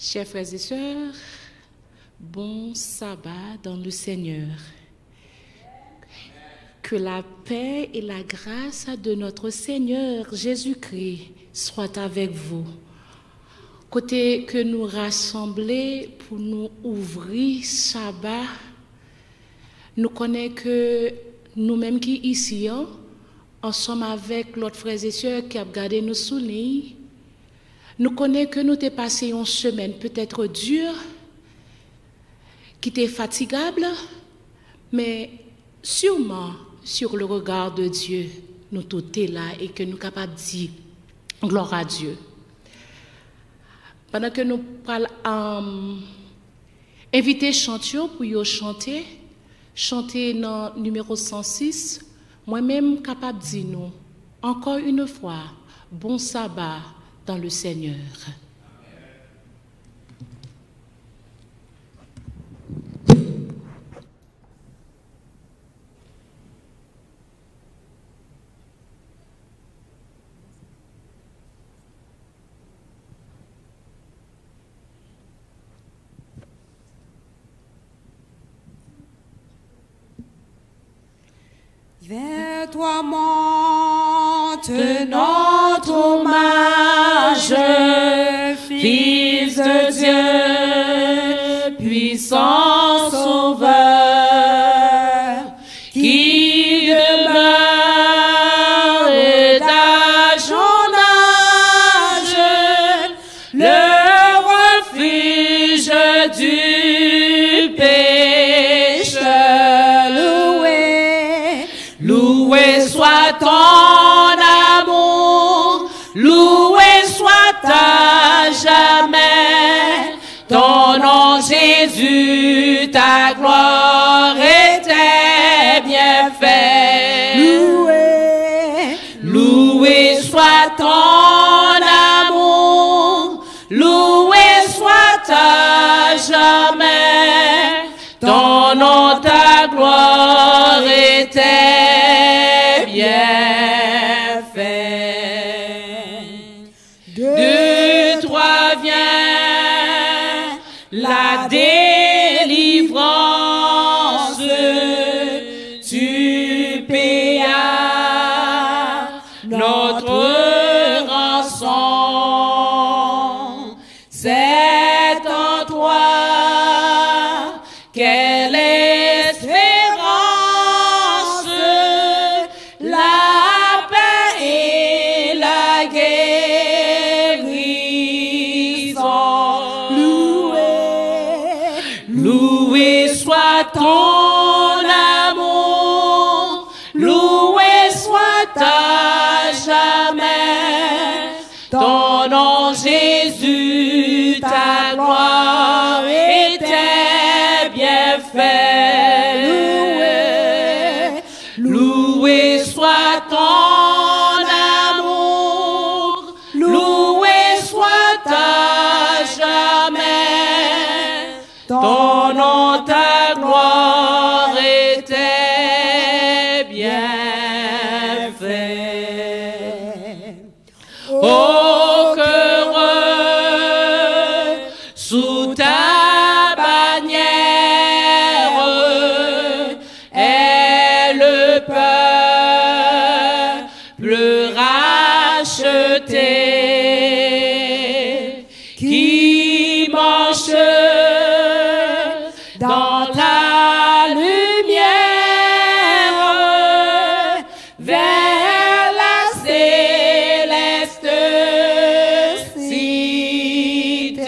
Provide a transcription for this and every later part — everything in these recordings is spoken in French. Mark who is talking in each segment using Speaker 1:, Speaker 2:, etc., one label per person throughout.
Speaker 1: Chers frères et sœurs, bon sabbat dans le Seigneur. Que la paix et la grâce de notre Seigneur Jésus-Christ soient avec vous. Côté que nous rassembler pour nous ouvrir sabbat, nous connaissons que nous-mêmes qui ici, ensemble avec l'autre frères et sœurs qui ont gardé nos souvenirs, nous connaissons que nous avons passé une semaine peut-être dure, qui était fatigable, mais sûrement sur le regard de Dieu, nous tous là et que nous sommes capables de dire gloire à Dieu. Pendant que nous parlons, inviter chantiers pour y chanter dans le numéro 106, moi-même capable de dire nous, encore une fois, bon sabbat dans le Seigneur.
Speaker 2: Vers toi monte notre hommage, Fils de Dieu, puissant Sauveur, qui demeure et d'âge en âge, le refuge du pécheur. Loué soit ton amour, loué soit à jamais ton nom Jésus, ta gloire et tes bienfaits. Loué soit ton amour, loué soit à jamais ton nom, ta gloire et tes bienfaits. De toi vient la délivrance, tu payas notre rançon. C'est en toi quelle espérance, la paix et la guérison. Loué soit ton amour, loué soit à jamais ton nom Jésus, ta gloire et tes bienfaits. Loué soit ton amour, loué soit à jamais ton nom, ta gloire et tes bienfaits. Ô qu'heureux sous ta bannière est le peuple racheté qui marche dans ta lumière vers la céleste cité.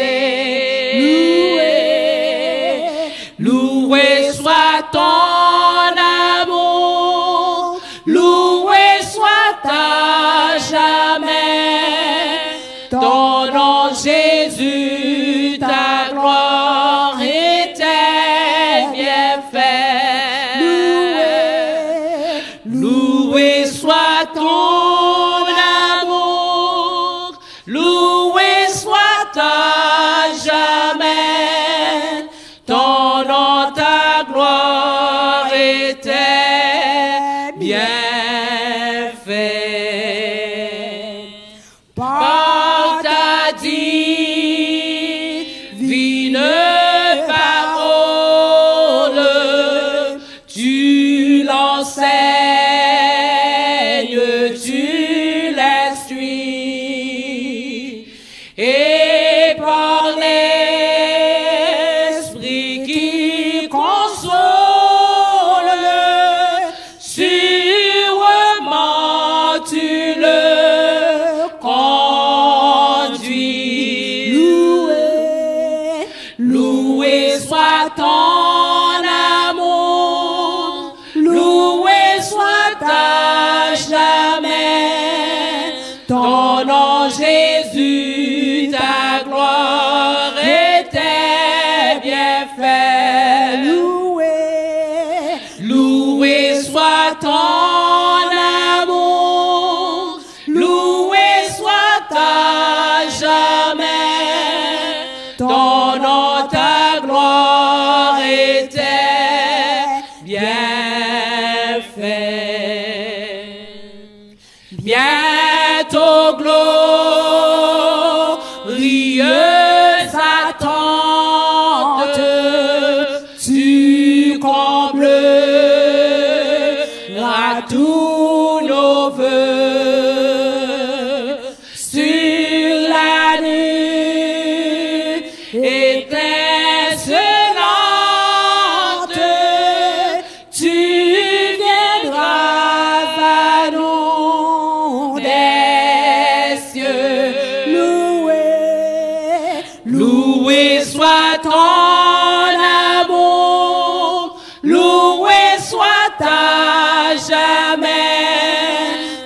Speaker 2: Loué soit ton amour, loué soit à jamais ton nom Jésus, ta gloire et tes bienfaits. Loué soit ton amour, loué soit à jamais ton nom, ta gloire et tes bienfaits. Par ta divine nom Jésus, ta gloire et tes bienfaits. Loué soit ton amour, loué soit à jamais ton nom, ta gloire et tes bienfaits. Bientôt glorieuse attente, tu combleras tous nos vœux sur la nuit étincelante. Tu viendras à nous des cieux. Loué soit ton amour, loué soit à jamais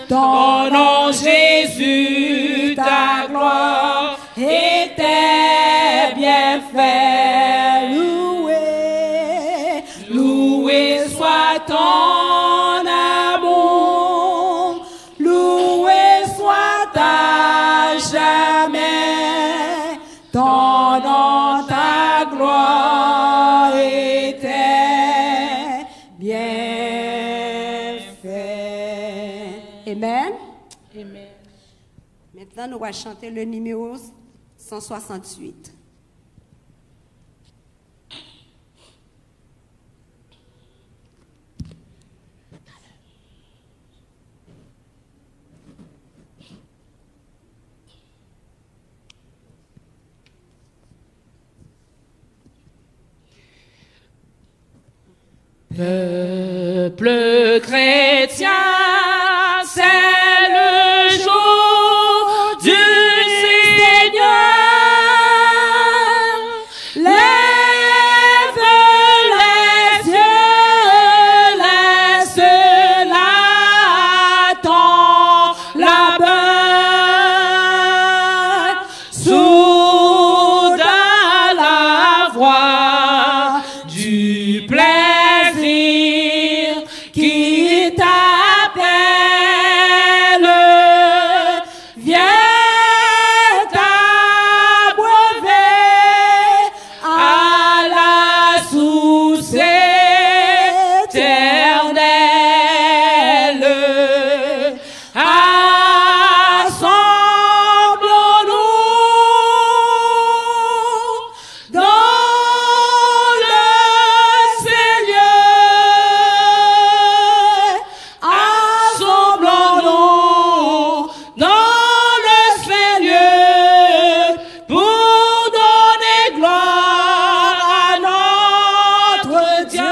Speaker 2: ton nom Jésus, ta gloire et tes bienfaits. Loué soit ton amour, loué soit à jamais ton nom, ta gloire et tes bienfaits.
Speaker 3: Amen.
Speaker 1: Amen.
Speaker 3: Maintenant, nous allons chanter le numéro 168.
Speaker 2: Peuple chrétien, c'est le jour du Seigneur. Lève les yeux, laisse-la ton labeur. Soudain la voix du plaisir qui t'appelle, viens t'abreuver à la source éternelle. Assemblons-nous dans le Seigneur. Assemblons-nous dans le Seigneur pour donner gloire à notre Dieu.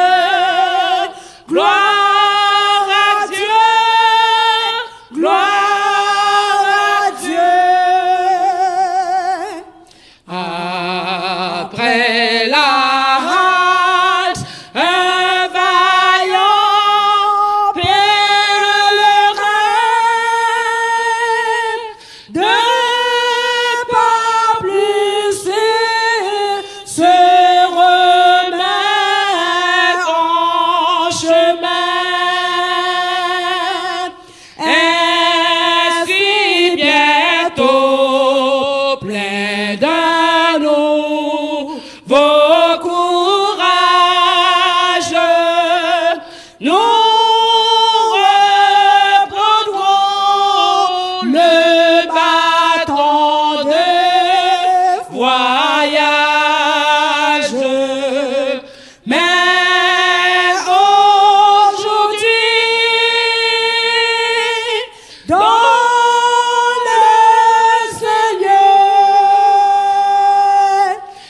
Speaker 2: Gloire à Dieu, gloire à Dieu. Après la halte, un vaillant pèlerin, deux pas plus se remet en chemin. Ainsi bientôt plein d'un nouveau courage, nous reprendrons le bâton de voyage. Mais aujourd'hui, dans le Seigneur,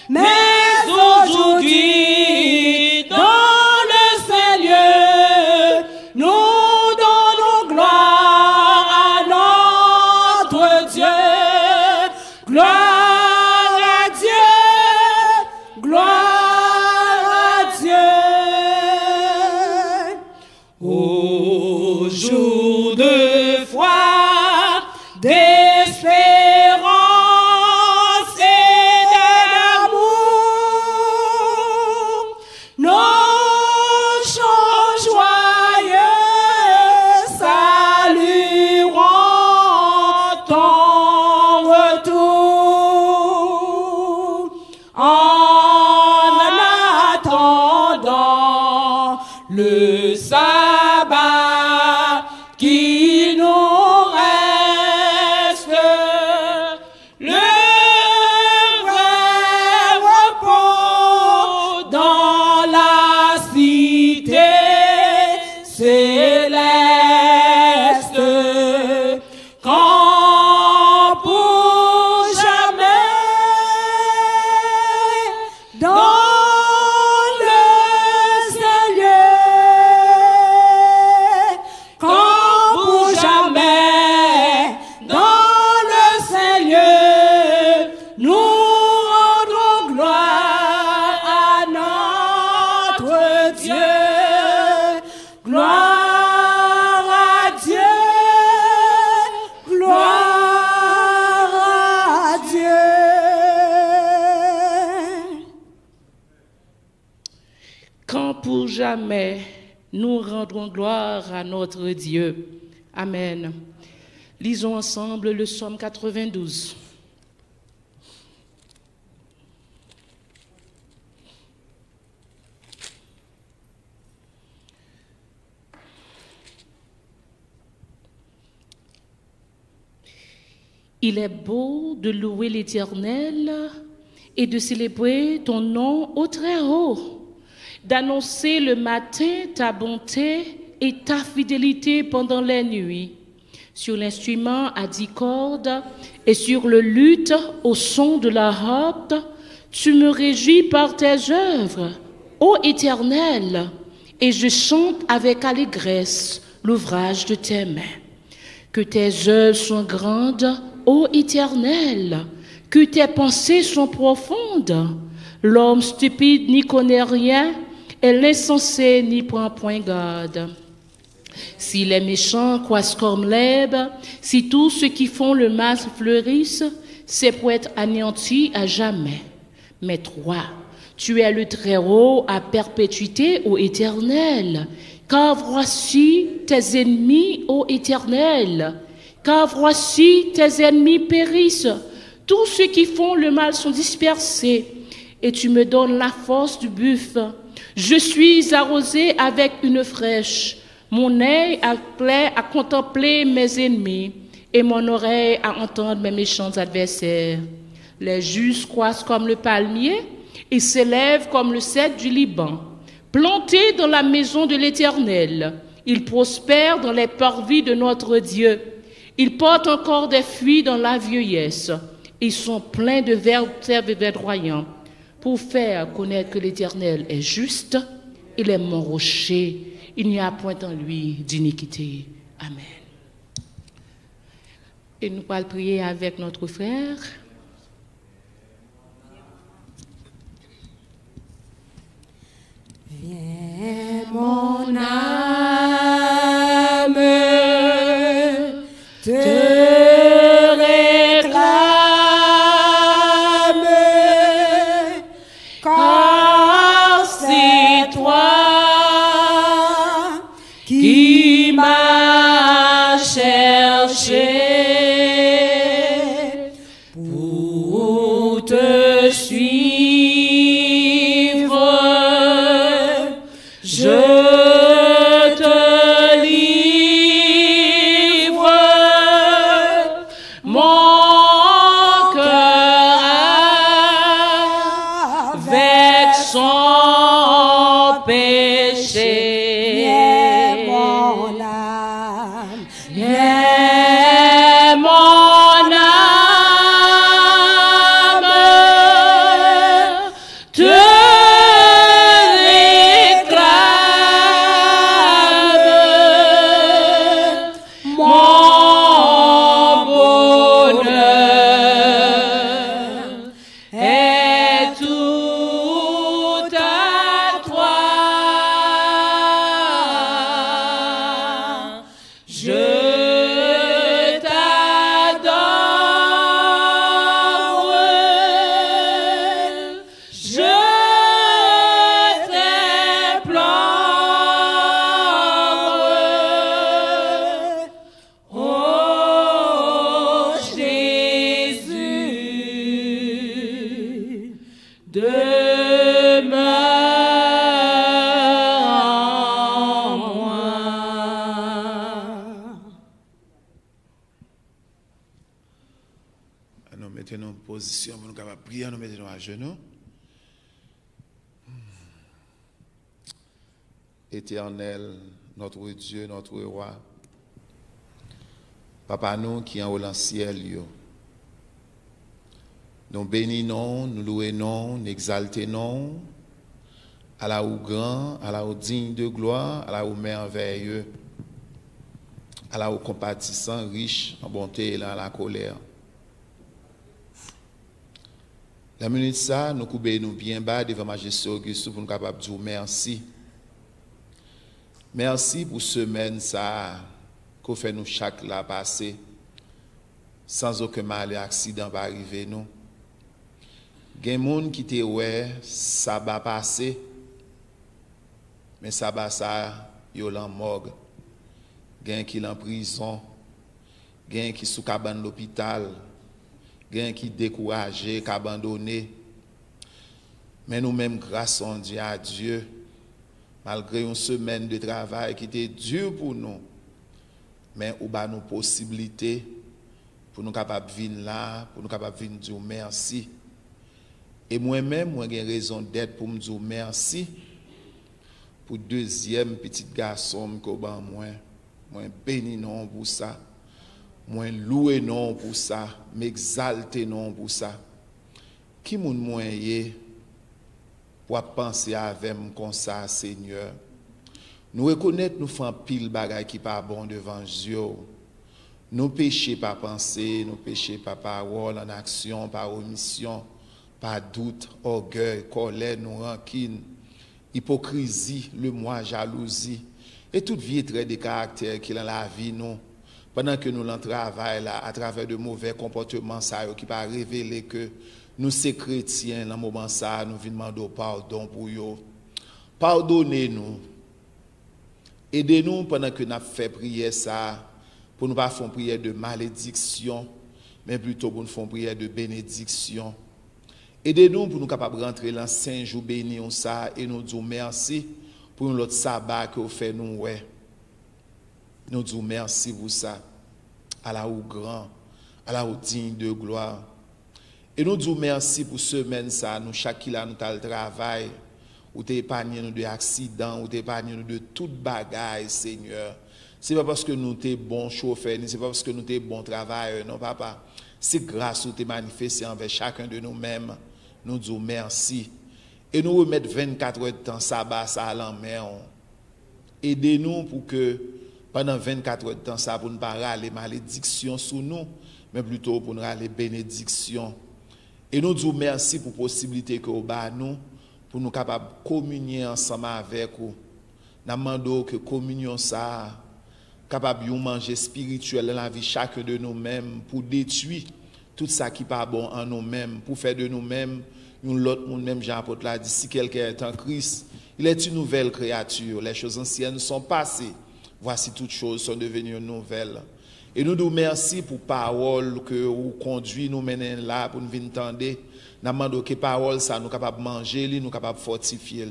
Speaker 2: mais aujourd'hui, dans le Seigneur, nous donnons gloire à notre Dieu. Gloire à Dieu, gloire à Dieu. Au jour de foi, d'espérance,
Speaker 1: quand pour jamais nous rendrons gloire à notre Dieu. Amen. Lisons ensemble le psaume 92. Il est beau de louer l'Éternel et de célébrer ton nom au Très-Haut, d'annoncer le matin ta bonté et ta fidélité pendant les nuits, sur l'instrument à 10 cordes et sur le luth au son de la harpe. Tu me réjouis par tes œuvres, ô Éternel, et je chante avec allégresse l'ouvrage de tes mains. Que tes œuvres sont grandes, ô Éternel, que tes pensées sont profondes. L'homme stupide n'y connaît rien, et l'insensé n'y prend point garde. Si les méchants croissent comme l'herbe, si tous ceux qui font le mal fleurissent, c'est pour être anéantis à jamais. Mais toi, tu es le Très-Haut à perpétuité, ô Éternel. Car voici tes ennemis, ô Éternel. Car voici tes ennemis périssent. Tous ceux qui font le mal sont dispersés. Et tu me donnes la force du buffle. Je suis arrosé avec une fraîche. Mon œil a plaît à contempler mes ennemis et mon oreille à entendre mes méchants adversaires. Les justes croissent comme le palmier et s'élèvent comme le cèdre du Liban. Plantés dans la maison de l'Éternel, ils prospèrent dans les parvis de notre Dieu. Ils portent encore des fruits dans la vieillesse. Ils sont pleins de verdoyants pour faire connaître que l'Éternel est juste. Il est mon rocher. Il n'y a point en lui d'iniquité. Amen. Et nous allons prier avec notre frère.
Speaker 2: Viens mon âme, te réclame, car c'est toi qui m'as cherché pour te suivre. Je te livre mon cœur avec son péché. Viens mon âme, viens mon âme, te
Speaker 4: Position pour nous capables de prier, nous mettons à genoux. Éternel, notre Dieu, notre roi, Papa nous qui en haut dans le ciel, nous bénissons, nous louons, nous exaltons, à la ou grand, à la ou digne de gloire, à la ou merveilleux, à la ou compatissant, riche en bonté et dans la colère. La minute ça, nous coupons nous bien bas devant Majesté Auguste pour nous capables de dire merci. Merci pour semaine ça qu'on fait nous chaque là passer sans aucun mal et accident va arriver nous. Gen moun qui te ouais ça va passer Mais ça va ça, yo l'en morgue. Gen qui en prison, gen qui sous cabane l'hôpital, gen qui découragé, qui abandonné. Mais nous-mêmes, grâce à Dieu, malgré une semaine de travail qui était dure pour nous, mais où ba nous possibilités pour nous capables de venir là, pour nous capables de venir dire merci. Et moi-même, moi j'ai raison d'être pour me dire merci pour deuxième petit garçon que moi béni non pour ça, moi loué non pour ça, m'exalter non pour ça. Qui moun moyen pour penser avec moi comme ça, Seigneur? Nous reconnaître nous faisons pile bagaille qui pas bon devant Dieu. Nous péchons par pensée, nous péchons par parole, en action, par omission, par doute, orgueil, colère, nous rancune, hypocrisie, le moi, jalousie, et toute vie trait de caractère qui est dans la vie, nous, pendant que nous l'en travaillons là, à travers de mauvais comportements, ça, qui va révéler que nous, ces chrétiens, dans le moment ça, nous venons demander pardon pour eux. Pardonnez-nous. Aidez-nous pendant que nous avons fait prière ça, pour ne pas faire une prière de malédiction, mais plutôt pour nous faire une prière de bénédiction. Aidez-nous pour nous capables de rentrer dans 5 jours bénis ça et nous disons merci pour notre sabbat que vous faites nous. Ouais. Nous disons merci pour ça. À la haut grand, à la haut digne de gloire. Et nous disons merci pour semaine ça, nous chaque là nous avons le travail, ou t'épargné nous de accidents, ou t'épargné nous de toute bagaille, Seigneur. C'est pas parce que nous sommes bons chauffeurs, c'est pas parce que nous sommes bons travailleurs, non papa. C'est grâce à te manifester envers chacun de nous-mêmes. Nous disons merci. Et nous remettons 24 heures de temps sabbat ça à l'enmer. Aidez-nous pour que pendant 24 heures de temps ça pour ne pas râler malédiction sur nous, mais plutôt pour nous râler bénédiction. Et nous disons merci pour la possibilité que vous avez nous, pour nous capables de communier ensemble avec vous. Nous demandons que communion ça, capable de manger spirituel dans la vie chacun de nous-mêmes, pour détruire tout ça qui n'est pas bon en nous-mêmes, pour faire de nous-mêmes l'autre monde, même Jean-Apôtre l'a dit, si quelqu'un est en Christ, il est une nouvelle créature. Les choses anciennes sont passées. Voici toutes choses sont devenues nouvelles. Et nous nous merci pour parole que vous conduit nous mener là pour nous venir entendre. Nous demandons que parole ça nous capable de manger, nous capable de fortifier.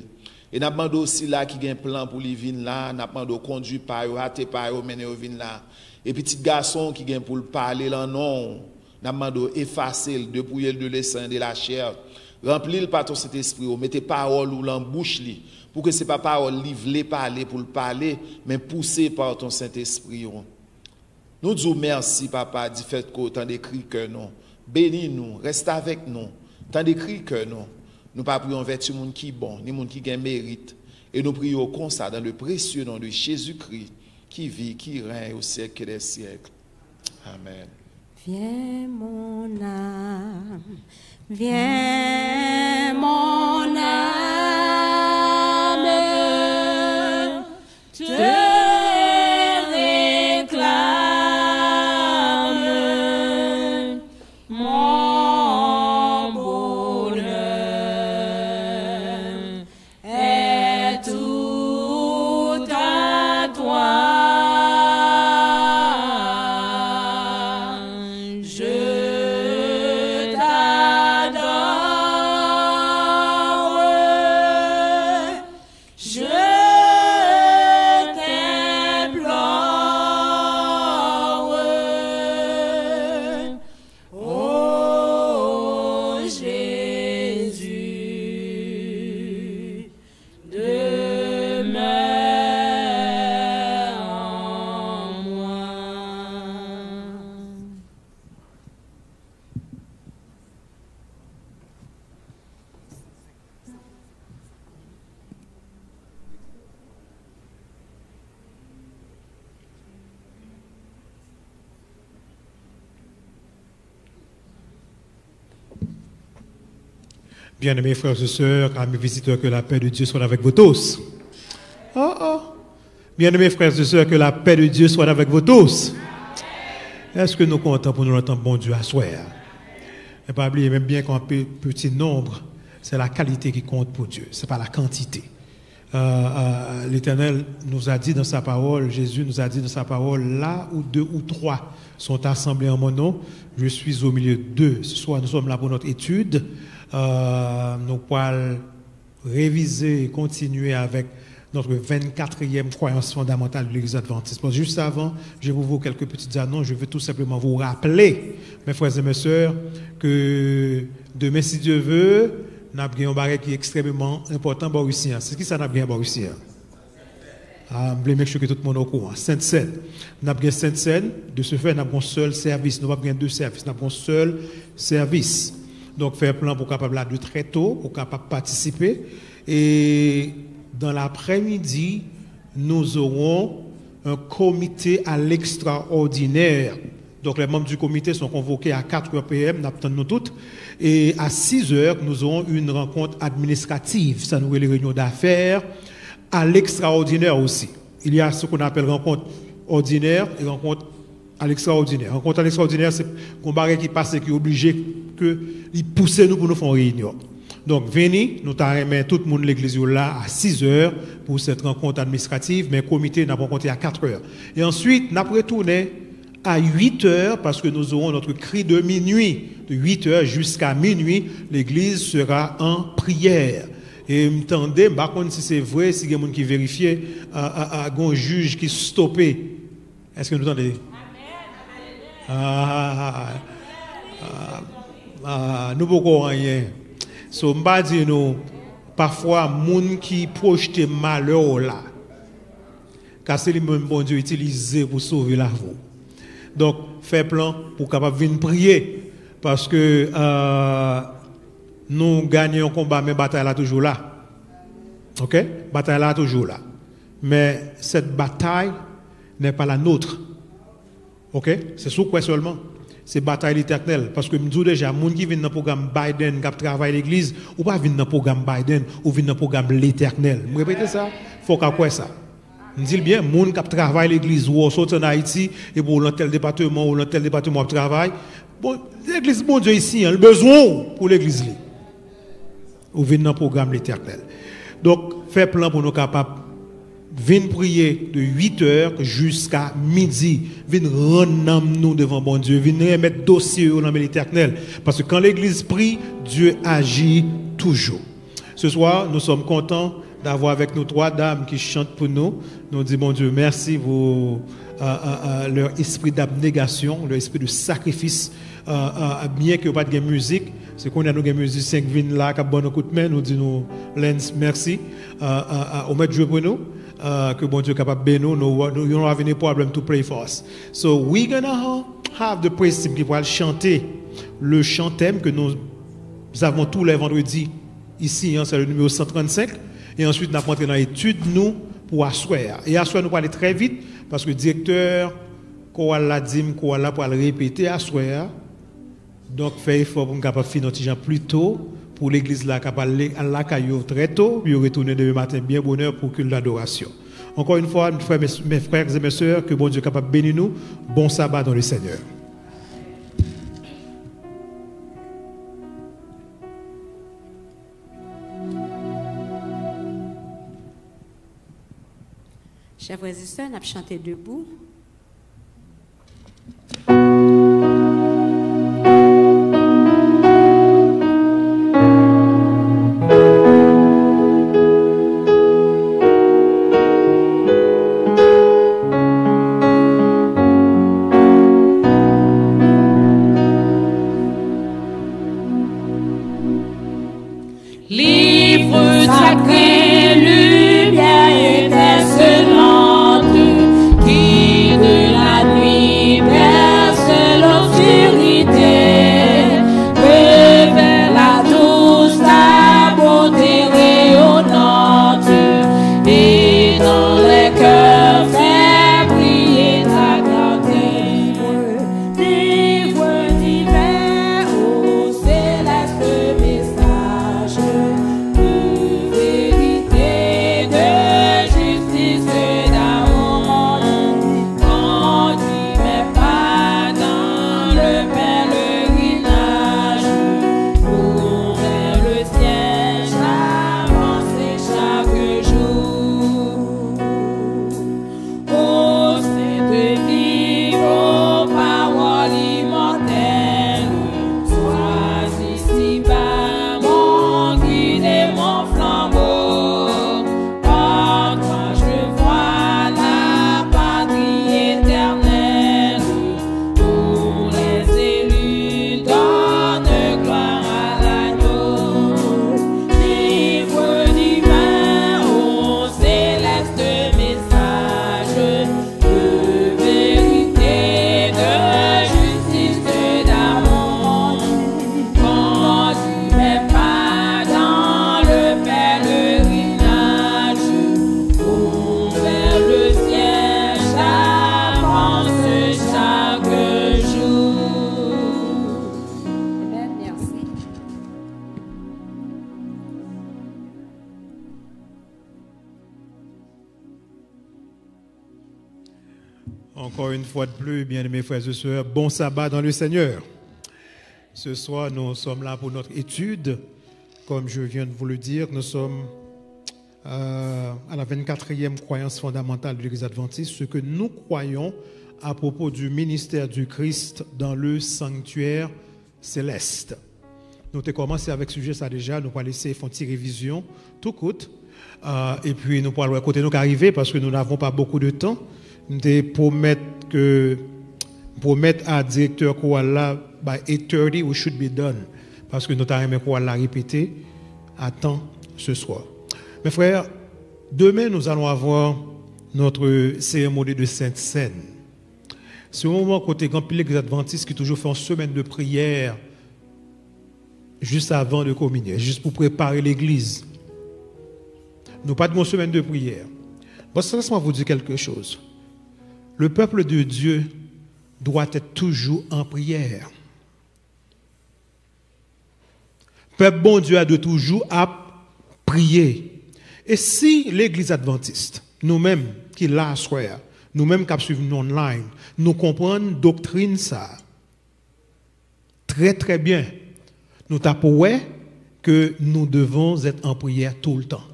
Speaker 4: Et nous demandons aussi là qui a un plan pour les venir là, nous demandons conduire par eux, hâter par eux, mener venir là. Et petit garçon qui a pour le parler là non, nous demandons effacer le dépouiller de l'essence de la chair. Remplis le par ton Saint-Esprit, mettez parole ou en bouche li, pour que ce n'est pas parole livrée parler pour le parler, mais poussé par ton Saint-Esprit. Nous disons merci, papa, du fait que tant d'écrit que nous. Bénis-nous, reste avec nous. Tant d'écrit que nous. Nous ne prions vertu monde qui est bon, ni monde qui gagne mérite. Et nous prions comme ça dans le précieux nom de Jésus-Christ, qui vit, qui règne au siècle des siècles. Amen.
Speaker 3: Viens mon âme, viens mon âme, te
Speaker 5: Bien-aimés frères et sœurs, amis visiteurs, que la paix de Dieu soit avec vous tous. Bien-aimés frères et sœurs, que la paix de Dieu soit avec vous tous. Est-ce que nous comptons pour nous entendre bon Dieu à soir? Ne pas oublier, même bien qu'un petit nombre, c'est la qualité qui compte pour Dieu, ce n'est pas la quantité. L'Éternel nous a dit dans sa parole, Jésus nous a dit dans sa parole, là où 2 ou 3 sont assemblés en mon nom, je suis au milieu d'eux. Ce soir, nous sommes là pour notre étude. Nous pourrons réviser et continuer avec notre 24e croyance fondamentale de l'Église adventiste. Bon, juste avant, je vais vous voir quelques petites annonces. Je veux tout simplement vous rappeler, mes frères et mes sœurs, que demain, si Dieu veut, nous avons un bagage qui est extrêmement important pour ici. C'est ce qui ça n'a bien pour ici. Je veux make sure que tout le monde est au courant. Sainte-Seine. Nous avons Sainte-Seine. De ce fait, nous avons un seul service. Nous n'avons pas 2 services. Nous avons un seul service. Donc, faire plan pour capable de très tôt, pour capable participer. Et dans l'après-midi, nous aurons un comité à l'extraordinaire. Donc, les membres du comité sont convoqués à 4h PM, nous attendons toutes. Et à 6h, nous aurons une rencontre administrative. Ça nous est les réunions d'affaires à l'extraordinaire aussi. Il y a ce qu'on appelle rencontre ordinaire et rencontre à l'extraordinaire. Rencontre à l'extraordinaire, c'est un bagage qui passe et qui est obligé que il pousse nous pour nous faire une réunion. Donc, venez, nous t'arrêtons tout le monde l'église là à 6h pour cette rencontre administrative, mais le comité n'a pas rencontré à 4h. Et ensuite, nous avons retourné à 8h parce que nous aurons notre cri de minuit. De 8h jusqu'à minuit, l'église sera en prière. Et m'entendez, par contre, si c'est vrai, si il y a des gens qui vérifient, un juge qui stoppé. Est-ce que nous entendez? Nous ne pouvons rien. So, m'ba dire nous, parfois, moun qui projette malheur là, car c'est le même bon Dieu utilisé pour sauver la vie. Donc, faire plan pour capable venir prier, parce que nous gagnons un combat, mais la bataille là toujours là. Ok? La bataille là toujours là. Mais cette bataille n'est pas la nôtre. Ok? C'est sur quoi seulement? C'est bataille éternelle. Parce que je dis déjà, les gens qui viennent dans le programme Biden, qui travaillent à l'église, ou pas viennent dans le programme Biden, ou viennent dans le programme l'éternel. Vous répétez ça? Il faut qu'on quoi ça? Je dis bien, les gens qui travaillent à l'église, ou sont en Haïti, et pour tel département, ou tel département de travail, bon, l'église, bon Dieu ici, a le besoin pour l'église. Ou viennent dans le programme l'éternel. Donc, faire plan pour nous capables. Venez prier de 8h jusqu'à midi. Venez rendre nous devant bon Dieu. Venez remettre dossier au nom de l'Éternel. Parce que quand l'Église prie, Dieu agit toujours. Ce soir, nous sommes contents d'avoir avec nous 3 dames qui chantent pour nous. Nous disons, bon Dieu, merci pour leur esprit d'abnégation, leur esprit de sacrifice. Bien qu'il n'y ait pas de musique, c'est qu'on a nos musiciens qui viennent là, qui ont bon coup de main, nous disons, Lens, merci. Au maître Dieu pour nous. Que bon Dieu est capable de nous, you don't have any problem to pray for us. So we're gonna have the praise team qui va chanter le chant thème que nous avons tous les vendredis ici, hein, c'est le numéro 135. Et ensuite, nous allons entrer dans l'étude nous pour asseoir. Et asseoir, nous allons aller très vite parce que le directeur, qu'on l'a dit, qu'on l'a pour le répéter, asseoir. Donc, fait effort pour nous capable de finir plus tôt. Pour l'église là, capable à la caillou très tôt, puis retourner demain matin bien bonheur pour culte d'adoration. Encore une fois, mes frères et mes sœurs, que bon Dieu est capable de bénir nous. Bon sabbat dans le Seigneur.
Speaker 3: Chers frères et sœurs, nous avons chanté debout.
Speaker 2: Lumière étincelante qui
Speaker 5: Encore une fois de plus, bien-aimés frères et sœurs, bon sabbat dans le Seigneur. Ce soir, nous sommes là pour notre étude. Comme je viens de vous le dire, nous sommes à la 24e croyance fondamentale de l'Église adventiste, ce que nous croyons à propos du ministère du Christ dans le sanctuaire céleste. Nous avons commencé avec ce sujet ça déjà, nous allons laisser faire une petite révision, tout coûte. Et puis nous allons côté nous arriver parce que nous n'avons pas beaucoup de temps. Nous promettre à directeur Koala by 8:30 we should be done parce que nous avons Koala répéter à temps ce soir. Mes frères, demain nous allons avoir notre cérémonie de Sainte Seine. C'est un moment côté grand pilier des adventistes qui toujours fait une semaine de prière juste avant de communier, juste pour préparer l'église. Nous pas de une semaine de prière. Bon, ça laisse-moi vous dire quelque chose. Le peuple de Dieu doit être toujours en prière. Le peuple bon Dieu a de toujours à prier. Et si l'église adventiste, nous-mêmes qui l'a soir, nous-mêmes qui suivons online, nous comprenons doctrine ça très très bien. Nous tapons que nous devons être en prière tout le temps.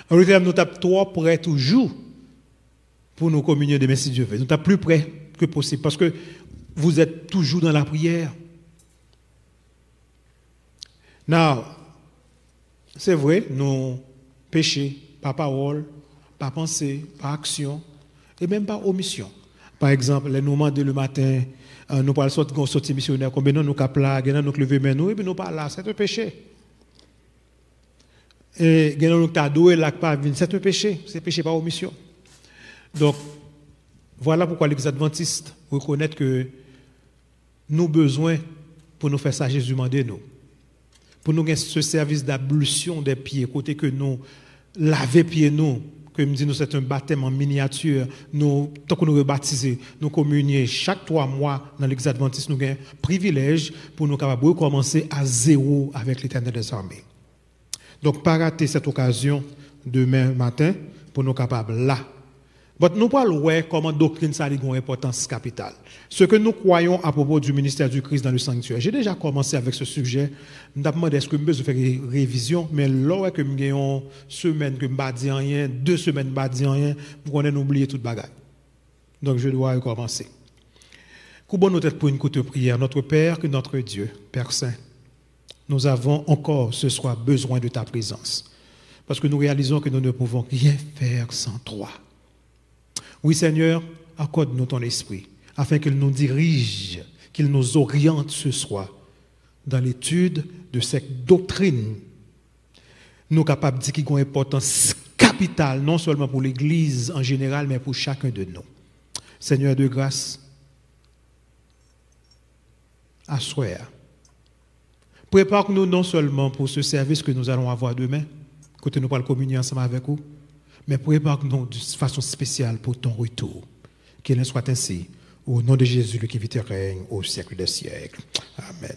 Speaker 5: En réalité, nous sommes trop prêts toujours pour nous communier demain si Dieu veut. Nous sommes plus prêts que possible parce que vous êtes toujours dans la prière. Now, c'est vrai, nous péchons par parole, par pensée, par action et même par omission. Par exemple, les nous demandons le matin, nous parlons sortir missionnaire, combien nous plagues, nous lever mais nous, et puis nous parlons là, c'est un péché. Et nous t'adouer là pas c'est un péché, c'est péché par omission. Donc voilà pourquoi l'Église adventiste reconnaît que nous avons besoin pour nous faire ça Jésus demandé nous. Pour nous gagner ce service d'ablution des pieds, côté que nous laver pieds nous, que me dit nous c'est un baptême en miniature, nous tant que nous rebaptiser, nous communier chaque 3 mois dans l'Église adventiste, nous avons un privilège pour nous capables de recommencer à zéro avec l'Éternel des armées. Donc, pas rater cette occasion demain matin pour nous capables là. Mais nous parlons comment doctrine ça a une importance capitale. Ce que nous croyons à propos du ministère du Christ dans le sanctuaire. J'ai déjà commencé avec ce sujet. Je me demande est-ce que je vais faire une révision, mais là que je une semaine que je ne dis rien, 2 semaines que je ne dis rien, pour qu'on ait oublié toute bagaille. Donc, je dois recommencer. Coupons nos têtes pour une courte prière. Notre Père, que notre Dieu, Père Saint, nous avons encore ce soir besoin de ta présence. Parce que nous réalisons que nous ne pouvons rien faire sans toi. Oui, Seigneur, accorde-nous ton esprit, afin qu'il nous dirige, qu'il nous oriente ce soir dans l'étude de cette doctrine. Nous sommes capables de dire qu'il y a une importance capitale, non seulement pour l'Église en général, mais pour chacun de nous. Seigneur de grâce, assois. Prépare-nous non seulement pour ce service que nous allons avoir demain, côté nous parlons communier ensemble avec vous, mais prépare-nous de façon spéciale pour ton retour. Qu'il en soit ainsi, au nom de Jésus, le qui vit et règne au siècle des siècles. Amen.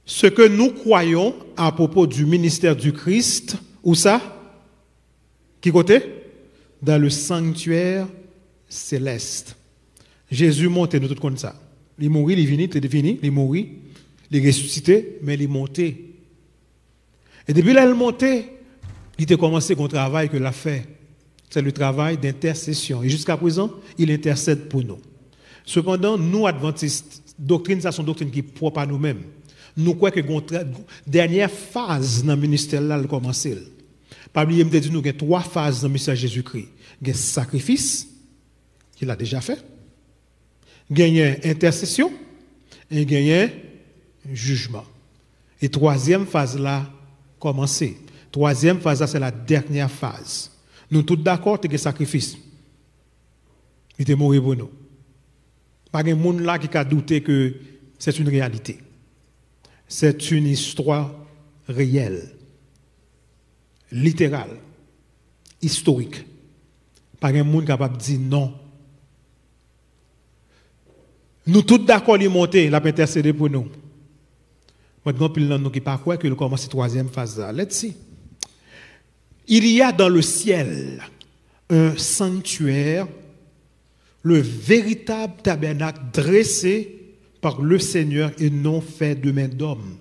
Speaker 5: Ce que nous croyons à propos du ministère du Christ, où ça? Qui côté? Dans le sanctuaire céleste. Jésus montait, nous tous comme ça. Il mourit, il est fini, il mourit. Il est ressuscité, mais il est monté. Et depuis là, il est monté, il a commencé un travail que l'a fait. C'est le travail d'intercession. Et jusqu'à présent, il intercède pour nous. Cependant, nous, adventistes, doctrine, ça, c'est une doctrine qui est propre à nous-mêmes. Nous croyons que la dernière phase dans le ministère là, elle a commencé. Parmi les dit, nous avons 3 phases dans le ministère de Jésus-Christ. Il y a le sacrifice, qu'il a déjà fait. Il y a intercession, et il y a jugement. Et 3e phase là, commencé. 3e phase là, c'est la dernière phase. Nous tous d'accord, c'est le sacrifice. Il est mort pour nous. Pas de monde là qui a douté que c'est une réalité. C'est une histoire réelle, littérale, historique. Pas de monde capable de dire non. Nous tous d'accord, il est monté, il a intercédé pour nous. Maintenant, nous qui pas quoi que commence la 3e phase là. Let's see. Il y a dans le ciel un sanctuaire, le véritable tabernacle dressé par le Seigneur et non fait de main d'homme.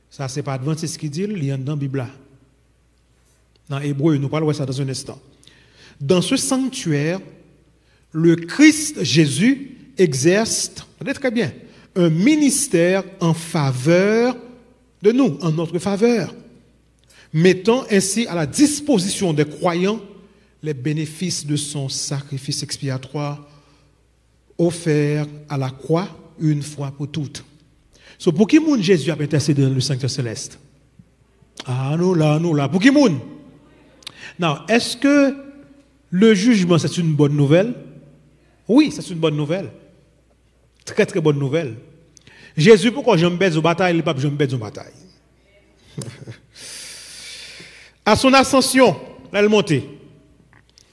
Speaker 5: Ça, c'est pas Adventiste qui dit, il y a dans la Bible. Dans Hébreu, nous parlons de ça dans un instant. Dans ce sanctuaire, le Christ Jésus exerce, regardez très bien, un ministère en faveur de nous, en notre faveur, mettant ainsi à la disposition des croyants les bénéfices de son sacrifice expiatoire offert à la croix une fois pour toutes. So, pour qui moun Jésus a intercédé dans le sanctuaire céleste? Ah, nous là. Pour qui moun? Non, est-ce que le jugement, c'est une bonne nouvelle? Oui, c'est une bonne nouvelle. Très, très bonne nouvelle. Jésus, pourquoi je me bête aux batailles, le pape, je me bête aux batailles? À son ascension, là, elle montée,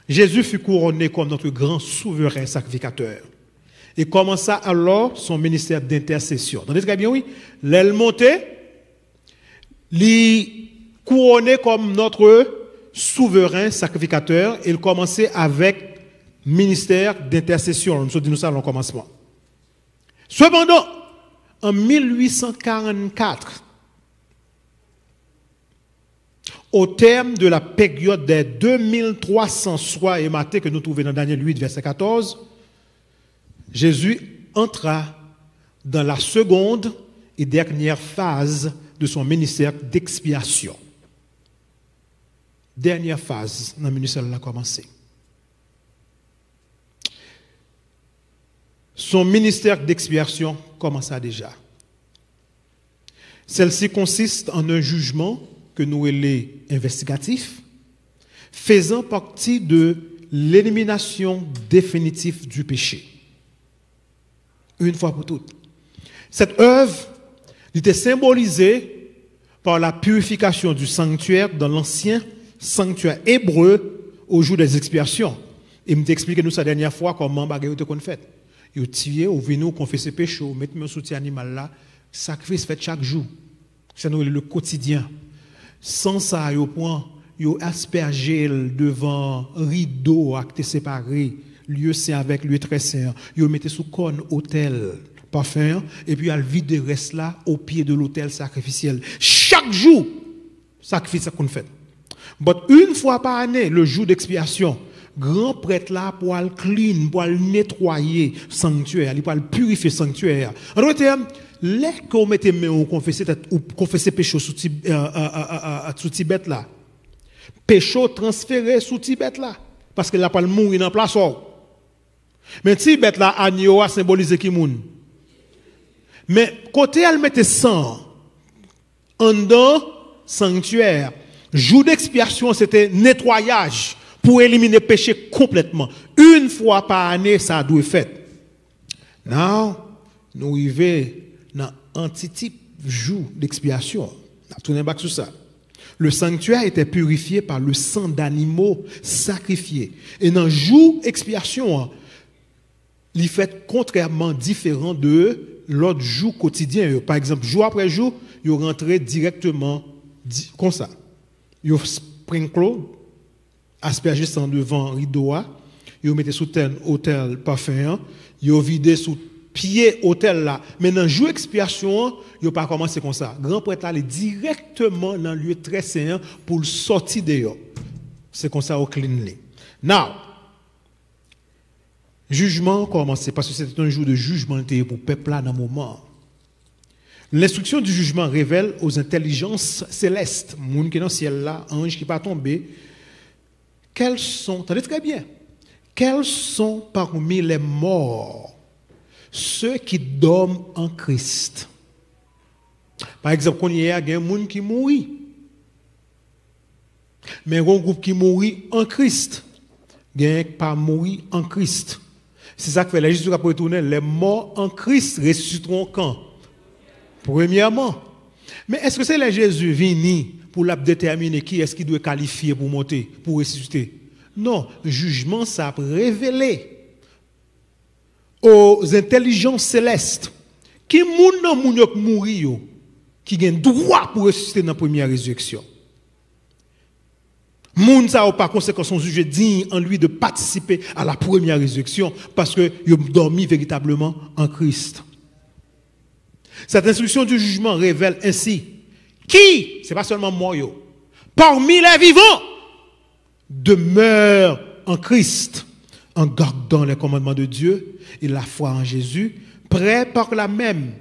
Speaker 5: Jésus fut couronné comme notre grand souverain sacrificateur. Et commença alors son ministère d'intercession. Entendez très bien, oui? L'aile montée, il couronné comme notre souverain sacrificateur. Il commençait avec ministère d'intercession. Nous disons ça au commencement. Cependant, en 1844, au terme de la période des 2300 soirs et matins que nous trouvons dans Daniel 8, verset 14, Jésus entra dans la seconde et dernière phase de son ministère d'expiation. Dernière phase dans le ministère a commencé. Son ministère d'expiation commença déjà. Celle-ci consiste en un jugement que nous appelons investigatif, faisant partie de l'élimination définitive du péché. Une fois pour toutes. Cette œuvre était symbolisée par la purification du sanctuaire dans l'ancien sanctuaire hébreu au jour des expiations. Il m'a expliqué nous la dernière fois comment bagaille qu'on fait. Vous tirez, vous venez confesser péché, vous mettez un soutien animal là, sacrifice fait chaque jour. C'est le quotidien. Sans ça, vous aspergez devant rideau acte séparé, lieu saint avec lieu très saint. Vous mettez sous cône autel parfum et puis vous videz le reste là au pied de l'autel sacrificiel. Chaque jour, sacrifice qu'on fait. Mais une fois par année, le jour d'expiation, grand prêtre là pour le clean, pour le nettoyer sanctuaire, pour le purifier sanctuaire. En d'autres termes, les qu'on mette main ou confesser péché sous Tibet là. Péché transféré sous Tibet là parce qu'il n'a pas le mourir dans place. Mais Tibet là agneau a symbolisé qui moun. Mais côté elle mettait sang en dans sanctuaire, jour d'expiation c'était nettoyage pour éliminer le péché complètement. Une fois par année, ça doit être fait. Now, nous arrivons dans l'antitype jour d'expiation. On a tourné back sur ça. Le sanctuaire était purifié par le sang d'animaux sacrifiés. Et dans le jour d'expiation, il fait contrairement différent de l'autre jour quotidien. Par exemple, jour après jour, il rentrait directement comme ça. Il sprinkle, asperger sans devant rideau, il mettait sous terre hôtel parfum, il vidé sous pied hôtel là. Mais dans le jour d'expiation, il n'a pas commencé comme ça. Grand prêtre allait directement dans le lieu très saint pour le sortir dehors. C'est comme ça au cleanly. Now, jugement commencé parce que c'était un jour de jugement pour le peuple là dans le moment. L'instruction du jugement révèle aux intelligences célestes, monde qui est dans le ciel là, ange qui pas tomber, quels sont, attendez très bien, quels sont parmi les morts ceux qui dorment en Christ? Par exemple, quand il y a un monde qui mourit, mais il y a un groupe qui mourit en Christ, il n'y a pas mourir en Christ. C'est ça que fait la justice pour retourner. Les morts en Christ ressusciteront quand? Premièrement. Mais est-ce que c'est le Jésus venu pour déterminer qui est-ce qui doit qualifier pour monter, pour ressusciter? Non, le jugement, ça a révélé aux intelligences célestes qui sont mourir, qui ont droit pour ressusciter dans la première résurrection. Moun sa ou par conséquent sont jugés dignes en lui de participer à la première résurrection parce que ils ont dormi véritablement en Christ. Cette instruction du jugement révèle ainsi qui, c'est pas seulement moi, parmi les vivants, demeure en Christ, en gardant les commandements de Dieu et la foi en Jésus, prêt par la même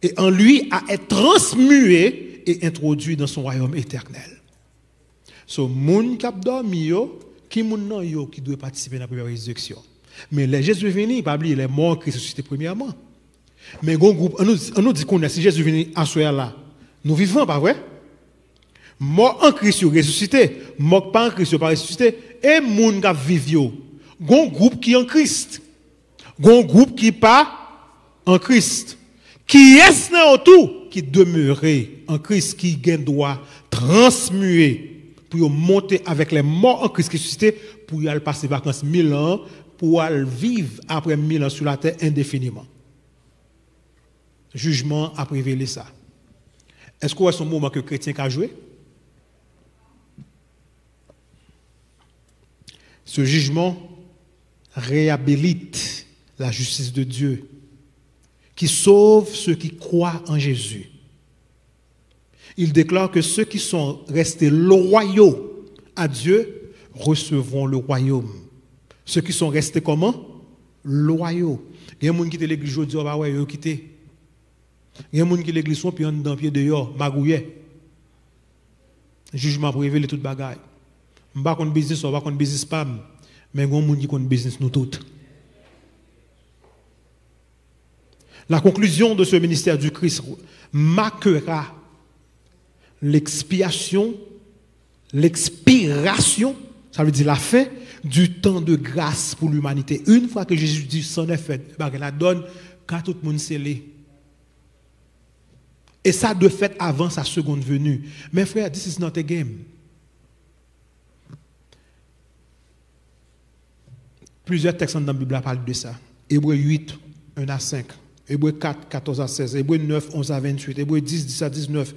Speaker 5: et en lui à être transmué et introduit dans son royaume éternel. So, moun kap dormi yo, qui moun nan yo qui doit participer à la première résurrection. Mais les Jésus venu, pas oublier les morts qui ressuscités premièrement. Mais gon groupe, on nous dit qu'on est si Jésus venu à ce là, nous vivons pas vrai? Mort en Christ ressuscité, mort pas en Christ pas ressuscité et moun kap viv yo. Gon groupe qui en Christ. Gon groupe qui pas en Christ. Qui est nan tout qui demeurer en Christ qui gagne droit transmuer pour monter avec les morts en Christ ressuscité, pour y aller passer vacances 1000 ans, pour aller vivre après 1000 ans sur la terre indéfiniment. Jugement a révélé ça. Est-ce qu'on a son moment que le chrétien a joué? Ce jugement réhabilite la justice de Dieu, qui sauve ceux qui croient en Jésus. Il déclare que ceux qui sont restés loyaux à Dieu recevront le royaume. Ceux qui sont restés comment? Loyaux. Il y a des gens qui quittent l'église aujourd'hui, bah ouais, ils ont quitté. Il y a des gens qui quittent l'église, puis ils ont dans pied dehors, magouillé. Jugement pour révéler toute bagaille. Je ne sais pas qu'on business, on ne sais pas qu'on business spam, mais il y a des gens qui ont business nous toutes. La conclusion de ce ministère du Christ marquera l'expiration, l'expiration, ça veut dire la fin du temps de grâce pour l'humanité. Une fois que Jésus dit c'en est fait, il la donne quand tout le monde scellé. Et ça de fait avant sa seconde venue. Mais frère, this is not a game. Plusieurs textes dans la Bible parlent de ça. Hébreux 8, 1 à 5. Hébreux 4, 14 à 16. Hébreux 9, 11 à 28. Hébreux 10, 10 à 19.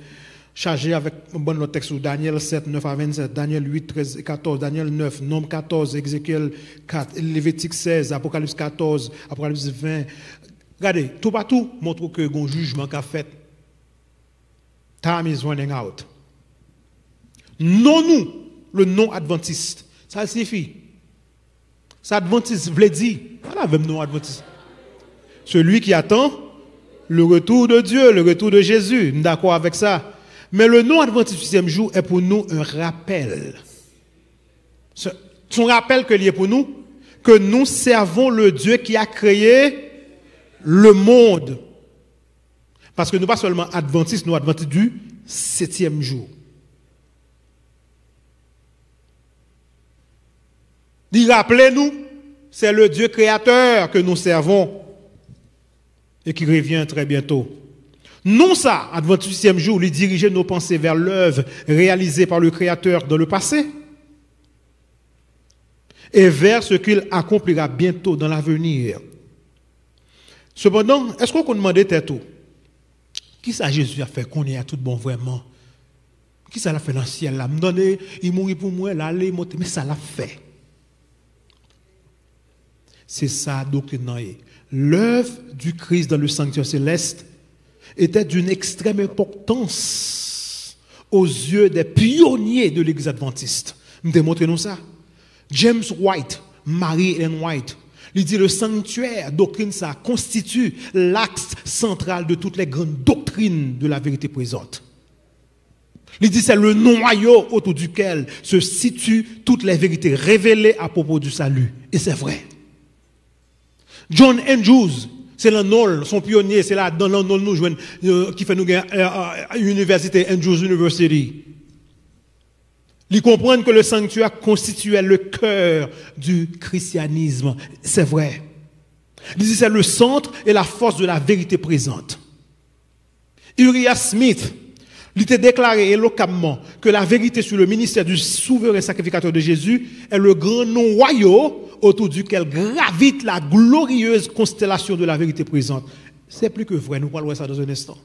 Speaker 5: Chargé avec un bon texte sur Daniel 7, 9 à 27, Daniel 8, 13 et 14, Daniel 9, Nombre 14, Ézéchiel 4, Lévitique 16, Apocalypse 14, Apocalypse 20. Regardez, tout partout montre que un jugement qu'a fait. Time is running out. Non, nous, le non-adventiste, ça signifie. Ça adventiste veut dire, voilà, même non-adventiste. Celui qui attend le retour de Dieu, le retour de Jésus. D'accord avec ça. Mais le non-adventiste du 6e jour est pour nous un rappel. Son rappel que lié pour nous, que nous servons le Dieu qui a créé le monde. Parce que nous pas seulement adventistes, nous adventistes du 7e jour. Rappelez-nous, c'est le Dieu créateur que nous servons et qui revient très bientôt. Non ça, adventiste 6e jour, lui diriger nos pensées vers l'œuvre réalisée par le Créateur dans le passé et vers ce qu'il accomplira bientôt dans l'avenir. Cependant, est-ce qu'on demandait tout? Qui ça Jésus a fait qu'on est à tout bon vraiment? Qui ça l'a fait dans le ciel là? Me donner, il mourit pour moi, là, il monter, mais ça l'a fait. C'est ça doctrine. L'œuvre du Christ dans le sanctuaire céleste était d'une extrême importance aux yeux des pionniers de l'Église adventiste. Démontrez-nous ça. James White, Mary-Ellen White, il dit le sanctuaire, doctrine ça, constitue l'axe central de toutes les grandes doctrines de la vérité présente. Il dit c'est le noyau autour duquel se situent toutes les vérités révélées à propos du salut. Et c'est vrai. John Andrews, c'est l'annole, son pionnier, c'est là dans l'annole nous joignent qui fait nous gagner à l'université Andrews University. Ils comprennent que le sanctuaire constituait le cœur du christianisme. C'est vrai. Ils disent c'est le centre et la force de la vérité présente. Uriah Smith, il était déclaré éloquemment que la vérité sur le ministère du souverain sacrificateur de Jésus est le grand noyau autour duquel gravite la glorieuse constellation de la vérité présente. C'est plus que vrai, nous parlerons de ça dans un instant.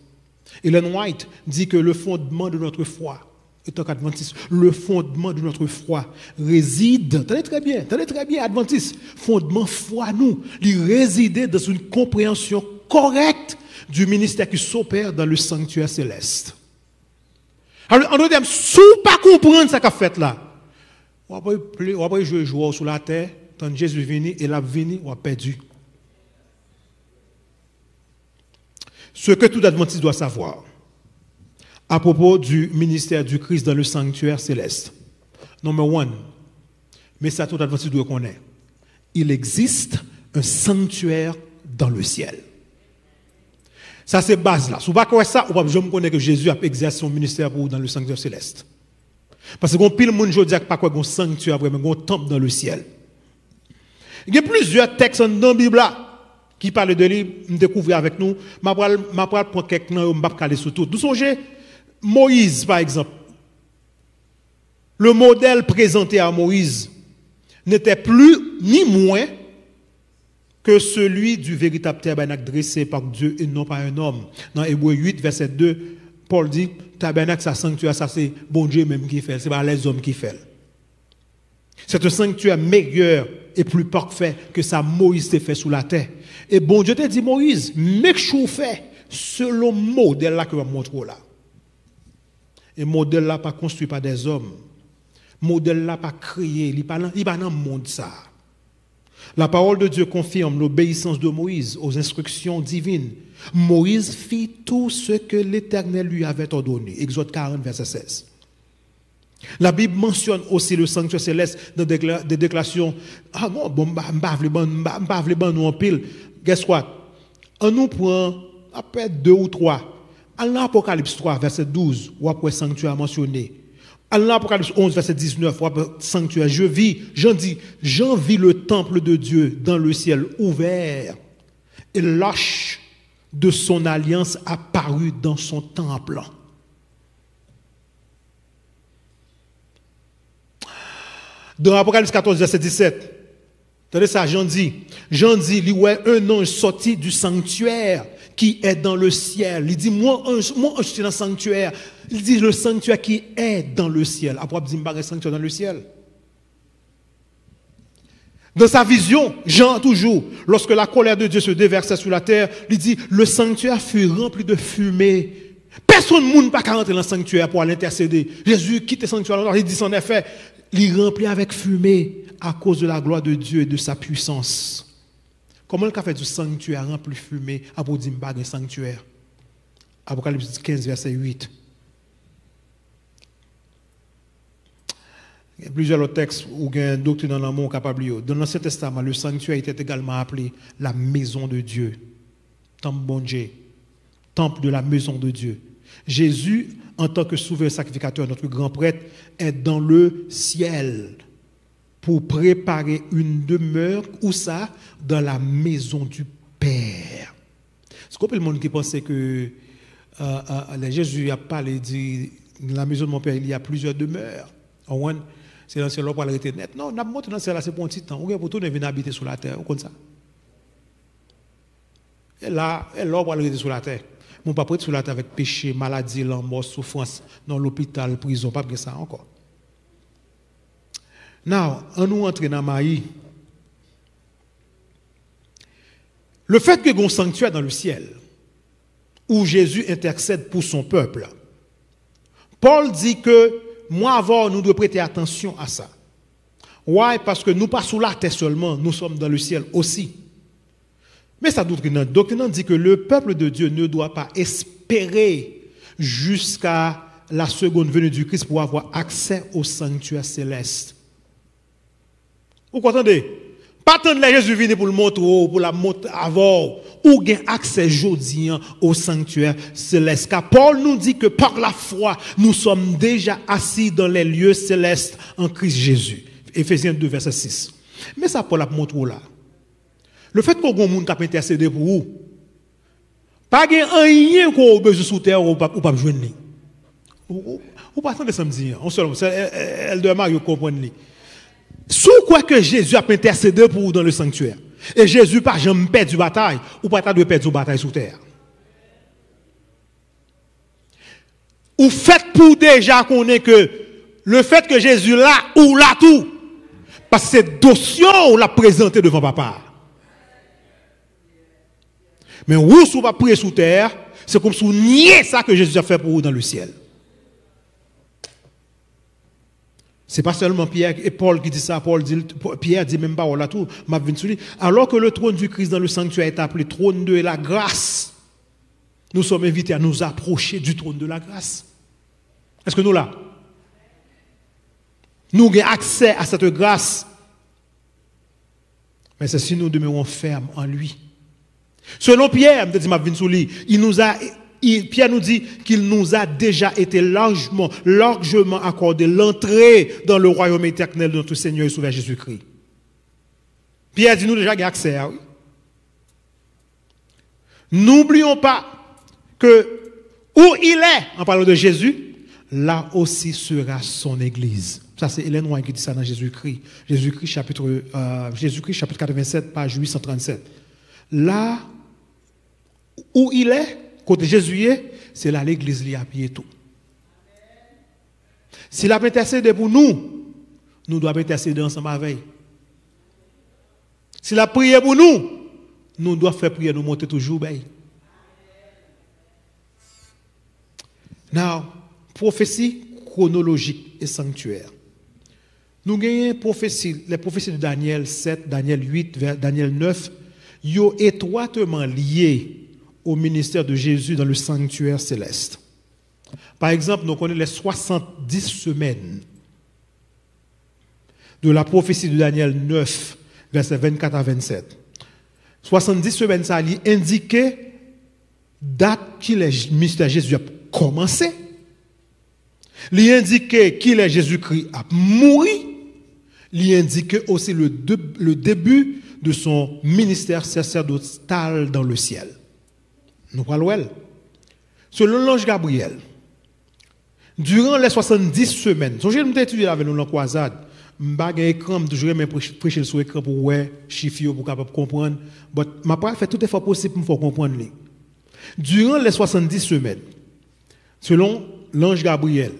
Speaker 5: Ellen White dit que le fondement de notre foi en tant qu'adventiste, le fondement de notre foi réside, tenez très bien, adventiste, fondement foi nous, il réside dans une compréhension correcte du ministère qui s'opère dans le sanctuaire céleste. Alors, en d'autres termes, si vous ne pas comprendre ce qu'a fait là, on va jouer sur la terre, tant Jésus est venu et l'a venu, on a perdu. Ce que tout adventiste doit savoir à propos du ministère du Christ dans le sanctuaire céleste. Number 1, mais ça tout adventiste doit connaître. Il existe un sanctuaire dans le ciel. Ça c'est base là. Si vous ne connaissez pas ça, vous ne pouvez pas connaître que Jésus a exercé son ministère pour vous dans le sanctuaire céleste. Parce que pile monde ne dit pas quoi un sanctuaire vraiment un temple dans le ciel. Il y a plusieurs textes dans la Bible là qui parlent de lui, me découvrir avec nous, m'a prendre quelques noms, m'a caler sur tout. Vous songez Moïse par exemple. Le modèle présenté à Moïse n'était plus ni moins que celui du véritable tabernacle dressé par Dieu et non par un homme. Dans Hébreux 8 verset 2, Paul dit tabernacle ça sanctuaire ça c'est bon Dieu même qui fait, c'est pas les hommes qui fait. C'est un sanctuaire meilleur et plus parfait que ça Moïse t'a fait sous la terre. Et bon Dieu t'a dit Moïse, make sure fait selon le modèle là que je montre là. Et le modèle là pas construit par des hommes. Le modèle là pas créé, il pas dans le monde ça. La parole de Dieu confirme l'obéissance de Moïse aux instructions divines. Moïse fit tout ce que l'Éternel lui avait ordonné. Exode 40 verset 16. La Bible mentionne aussi le sanctuaire céleste dans des déclarations. Ah non, bon, m'bavle nous en pile. Guess what? On nous prend après 2 ou 3. En l'Apocalypse 3, verset 12, ou après sanctuaire mentionné. En l'Apocalypse 11, verset 19, ou après sanctuaire, Jean vis le temple de Dieu dans le ciel ouvert. Et l'arche de son alliance apparut dans son temple. Dans Apocalypse 14, verset 17, attendez ça, Jean dit, il y a un ange sorti du sanctuaire qui est dans le ciel. Il dit, moi, je suis dans le sanctuaire. Il dit, le sanctuaire qui est dans le ciel. Après, il dit, il y a un sanctuaire dans le ciel. Dans sa vision, Jean, toujours, lorsque la colère de Dieu se déversait sur la terre, il dit, le sanctuaire fut rempli de fumée. Personne ne peut pas rentrer dans le sanctuaire pour aller intercéder. Jésus quitte le sanctuaire, il dit, en effet, il remplit avec fumée à cause de la gloire de Dieu et de sa puissance. Comment le fait du sanctuaire rempli de fumée à pour dire un sanctuaire? Apocalypse 15, verset 8. Il y a plusieurs autres textes où il y a une doctrine dans l'amour capable de. Dans l'Ancien Testament, le sanctuaire était également appelé la maison de Dieu. Temple bon Dieu. Temple de la maison de Dieu. Jésus, en tant que souverain sacrificateur, notre grand prêtre, est dans le ciel pour préparer une demeure, où ça? Dans la maison du Père. C'est comme le monde qui pensait que Jésus a parlé de la maison de mon Père, il y a plusieurs demeures. C'est dans le ciel pour arrêter net. Non, on a monté dans le ciel, c'est pour un petit temps. On va pour venir habiter sur la terre, comme ça. Et là, pour arrêter sur la terre. On ne peut pas être sur la terre avec péché, maladie, la mort, souffrance, dans l'hôpital, prison, pas que ça encore. Now, on nous entre dans Maï. Le fait que un sanctuaire dans le ciel, où Jésus intercède pour son peuple, Paul dit que moi avant, nous devons prêter attention à ça. Why? Parce que nous pas sous la terre seulement, nous sommes dans le ciel aussi. Mais sa doctrine dit que le peuple de Dieu ne doit pas espérer jusqu'à la seconde venue du Christ pour avoir accès au sanctuaire céleste. Vous comprenez? Pas tant de Jésus vient pour le montrer, pour la montrer avant, ou gain accès aujourd'hui au sanctuaire céleste. Car Paul nous dit que par la foi, nous sommes déjà assis dans les lieux célestes en Christ Jésus. Éphésiens 2, verset 6. Mais ça, Paul a montré là. Le fait qu'on ait un monde qui a intercédé pour vous, pas rien qu'on a besoin sous terre ou pas joindre. Ou pas attendre samedi. On se elle doit Mario comprendre. Sous quoi que Jésus a intercédé pour vous dans le sanctuaire. Et Jésus pas jamais perdu de bataille, ou pas de perdre de bataille sous terre. ou faites pour déjà qu'on ait que le fait que Jésus là ou là tout. Parce que c'est dossier on l'a présenté devant papa. Mais où si vous pas prier sous terre, c'est comme si vous niez ça que Jésus a fait pour vous dans le ciel. C'est pas seulement Pierre et Paul qui dit ça, Pierre dit même pas là tout, alors que le trône du Christ dans le sanctuaire est appelé trône de la grâce. Nous sommes invités à nous approcher du trône de la grâce. Est-ce que nous là? Nous avons accès à cette grâce. Mais c'est si nous demeurons fermes en lui. Selon Pierre, Pierre nous dit qu'il nous a déjà été largement accordé l'entrée dans le royaume éternel de notre Seigneur et Sauveur Jésus-Christ. Pierre dit nous déjà accès. Oui. N'oublions pas que où il est, en parlant de Jésus, là aussi sera son Église. Ça, c'est Hélène White qui dit ça dans Jésus-Christ. Jésus-Christ, chapitre 87, page 837. Là où il est, côté Jésus est, c'est là l'Église qui a appuyé tout. S'il a intercédé pour nous, nous devons intercéder ensemble avec. S'il a prié pour nous, nous devons faire prier, nous monter toujours. Now, prophétie chronologique et sanctuaire. Nous gagnons les prophéties de Daniel 7, Daniel 8, Daniel 9, sont étroitement liées au ministère de Jésus dans le sanctuaire céleste. Par exemple, nous connaissons les 70 semaines de la prophétie de Daniel 9, versets 24 à 27. 70 semaines, ça indiquait date qu'il est ministère de Jésus a commencé. Il indiquait qu'il est Jésus-Christ a mouru. Il indiquait aussi le début de son ministère sacerdotal dans le ciel. Nous parlons. Selon l'ange Gabriel, durant les 70 semaines, je vais étudier avec nous l'enquazade, je vais prêcher sur l'écran pour voir chiffres pour capable comprendre. Mais je vais faire tout effort possible pour comprendre. Durant les 70 semaines, selon l'ange Gabriel,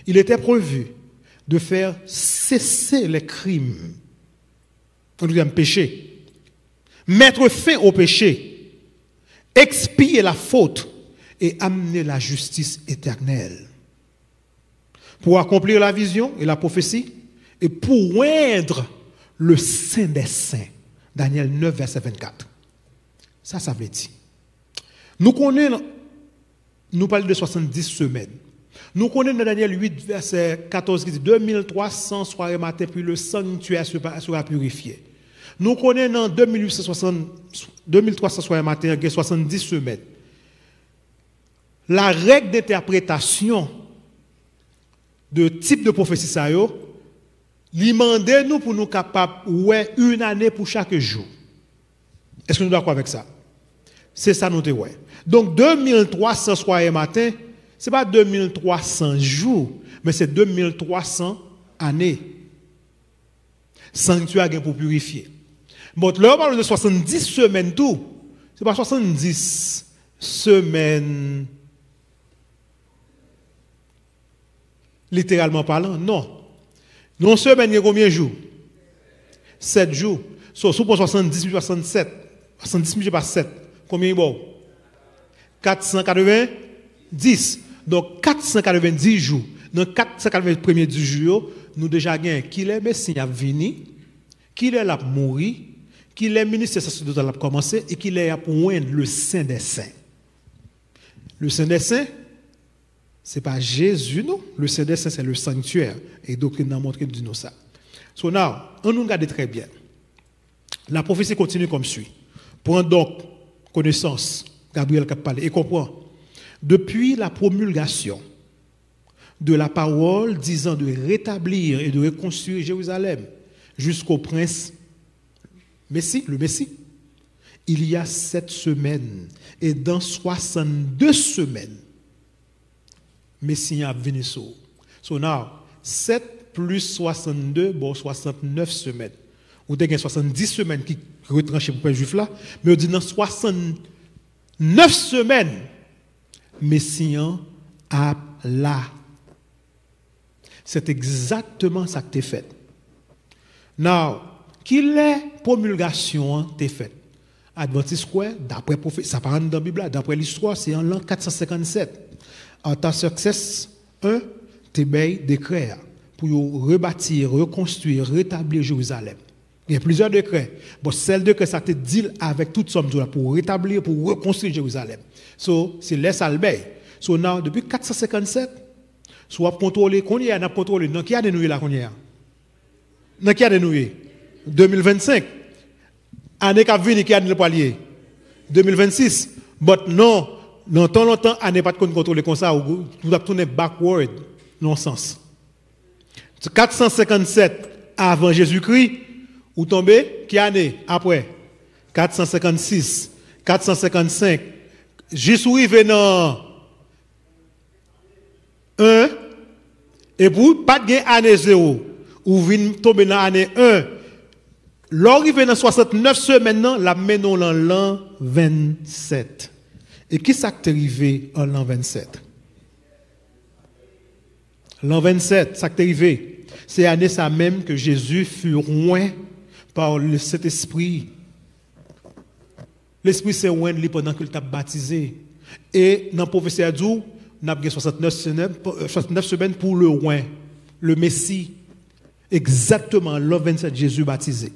Speaker 5: il était prévu de faire cesser les crimes, le péché, mettre fin au péché, expier la faute et amener la justice éternelle. Pour accomplir la vision et la prophétie et pour oindre le Saint des Saints. Daniel 9, verset 24. Ça veut dire. Nous connaissons, nous parlons de 70 semaines. Nous connaissons dans Daniel 8, verset 14, qui dit 2300 soirées matin, puis le sanctuaire sera purifié. Nous connaissons dans 2300 soirées matin, il y a 70 semaines. La règle d'interprétation de type de prophétie, ça y est, demandez nous pour nous capables, ouais, une année pour chaque jour. Est-ce que nous sommes d'accord avec ça? C'est ça nous devons. Donc 2300 soirées matin, ce n'est pas 2300 jours, mais c'est 2300 années. Sanctuaire pour purifier. Bon, là, on parle de 70 semaines tout. Ce n'est pas 70 semaines, littéralement parlant, non. Non semaine, il y a combien de jours? 7 jours. So, pour 70, 67. 70, je pas 7. Combien il y a? 490. Donc, 490 jours. Dans 490 premiers jours, nous déjà gagnons qu'il est Messie à venir, qu'il est là pour mourir, qu'il est ministre sacerdotal à commencer et qu'il est là pour oindre le Saint des Saints. Le Saint des Saints, ce n'est pas Jésus, non. Le Saint des Saints, c'est le sanctuaire. Et doctrine a montré de nous ça. So now, on nous regarde très bien. La prophétie continue comme suit. Prends donc connaissance, Gabriel qui a parlé, et comprend. Depuis la promulgation de la parole disant de rétablir et de reconstruire Jérusalem jusqu'au prince Messie, le Messie, il y a 7 semaines. Et dans 62 semaines, Messie a venu sur. So now, 7 plus 62, bon, 69 semaines. Ou avez 70 semaines qui retranchent pour les juifs là, mais on dit dans 69 semaines, Messie a là. C'est exactement ça que tu as fait. Now, qu'il est promulgation t'es fait. Adventiste quoi? D'après prophétie, ça parle dans la Bible, d'après l'histoire, c'est en l'an 457. En ta succès 1, t'es bay décret pour rebâtir, reconstruire, rétablir Jérusalem. Il y a plusieurs décrets. Bon, celle décret, ça te dit avec toute somme pour rétablir, pour reconstruire Jérusalem. So, c'est laisse à l'bay. So, now, depuis 457, soit contrôler, qu'on y a contrôlé, dans qui a dénoué là qu'on y a? Dans qui a dénoué? 2025. Année qui a venu, qui a le palier? 2026. But non, dans tant longtemps, année pas de contrôler comme ça, vous avez tourné backward, non sens. 457 avant Jésus-Christ, ou tombé, qui année après? 456, 455, jusqu'où arrivé dans 1, et pour pas de année 0, ou vient tomber dans l'année 1, l'arrivée dans 69 semaines, la menons dans l'an 27. Et qui s'est arrivé en l'an 27? L'an 27, ça qui est arrivé, c'est l'année ça même que Jésus fut oint par le Saint-Esprit. L'Esprit s'est oint pendant qu'il t'a baptisé. Et dans la prophétie à Dieu, on a 69 semaines pour le oint, le Messie. Exactement, l'an 27, Jésus baptisé.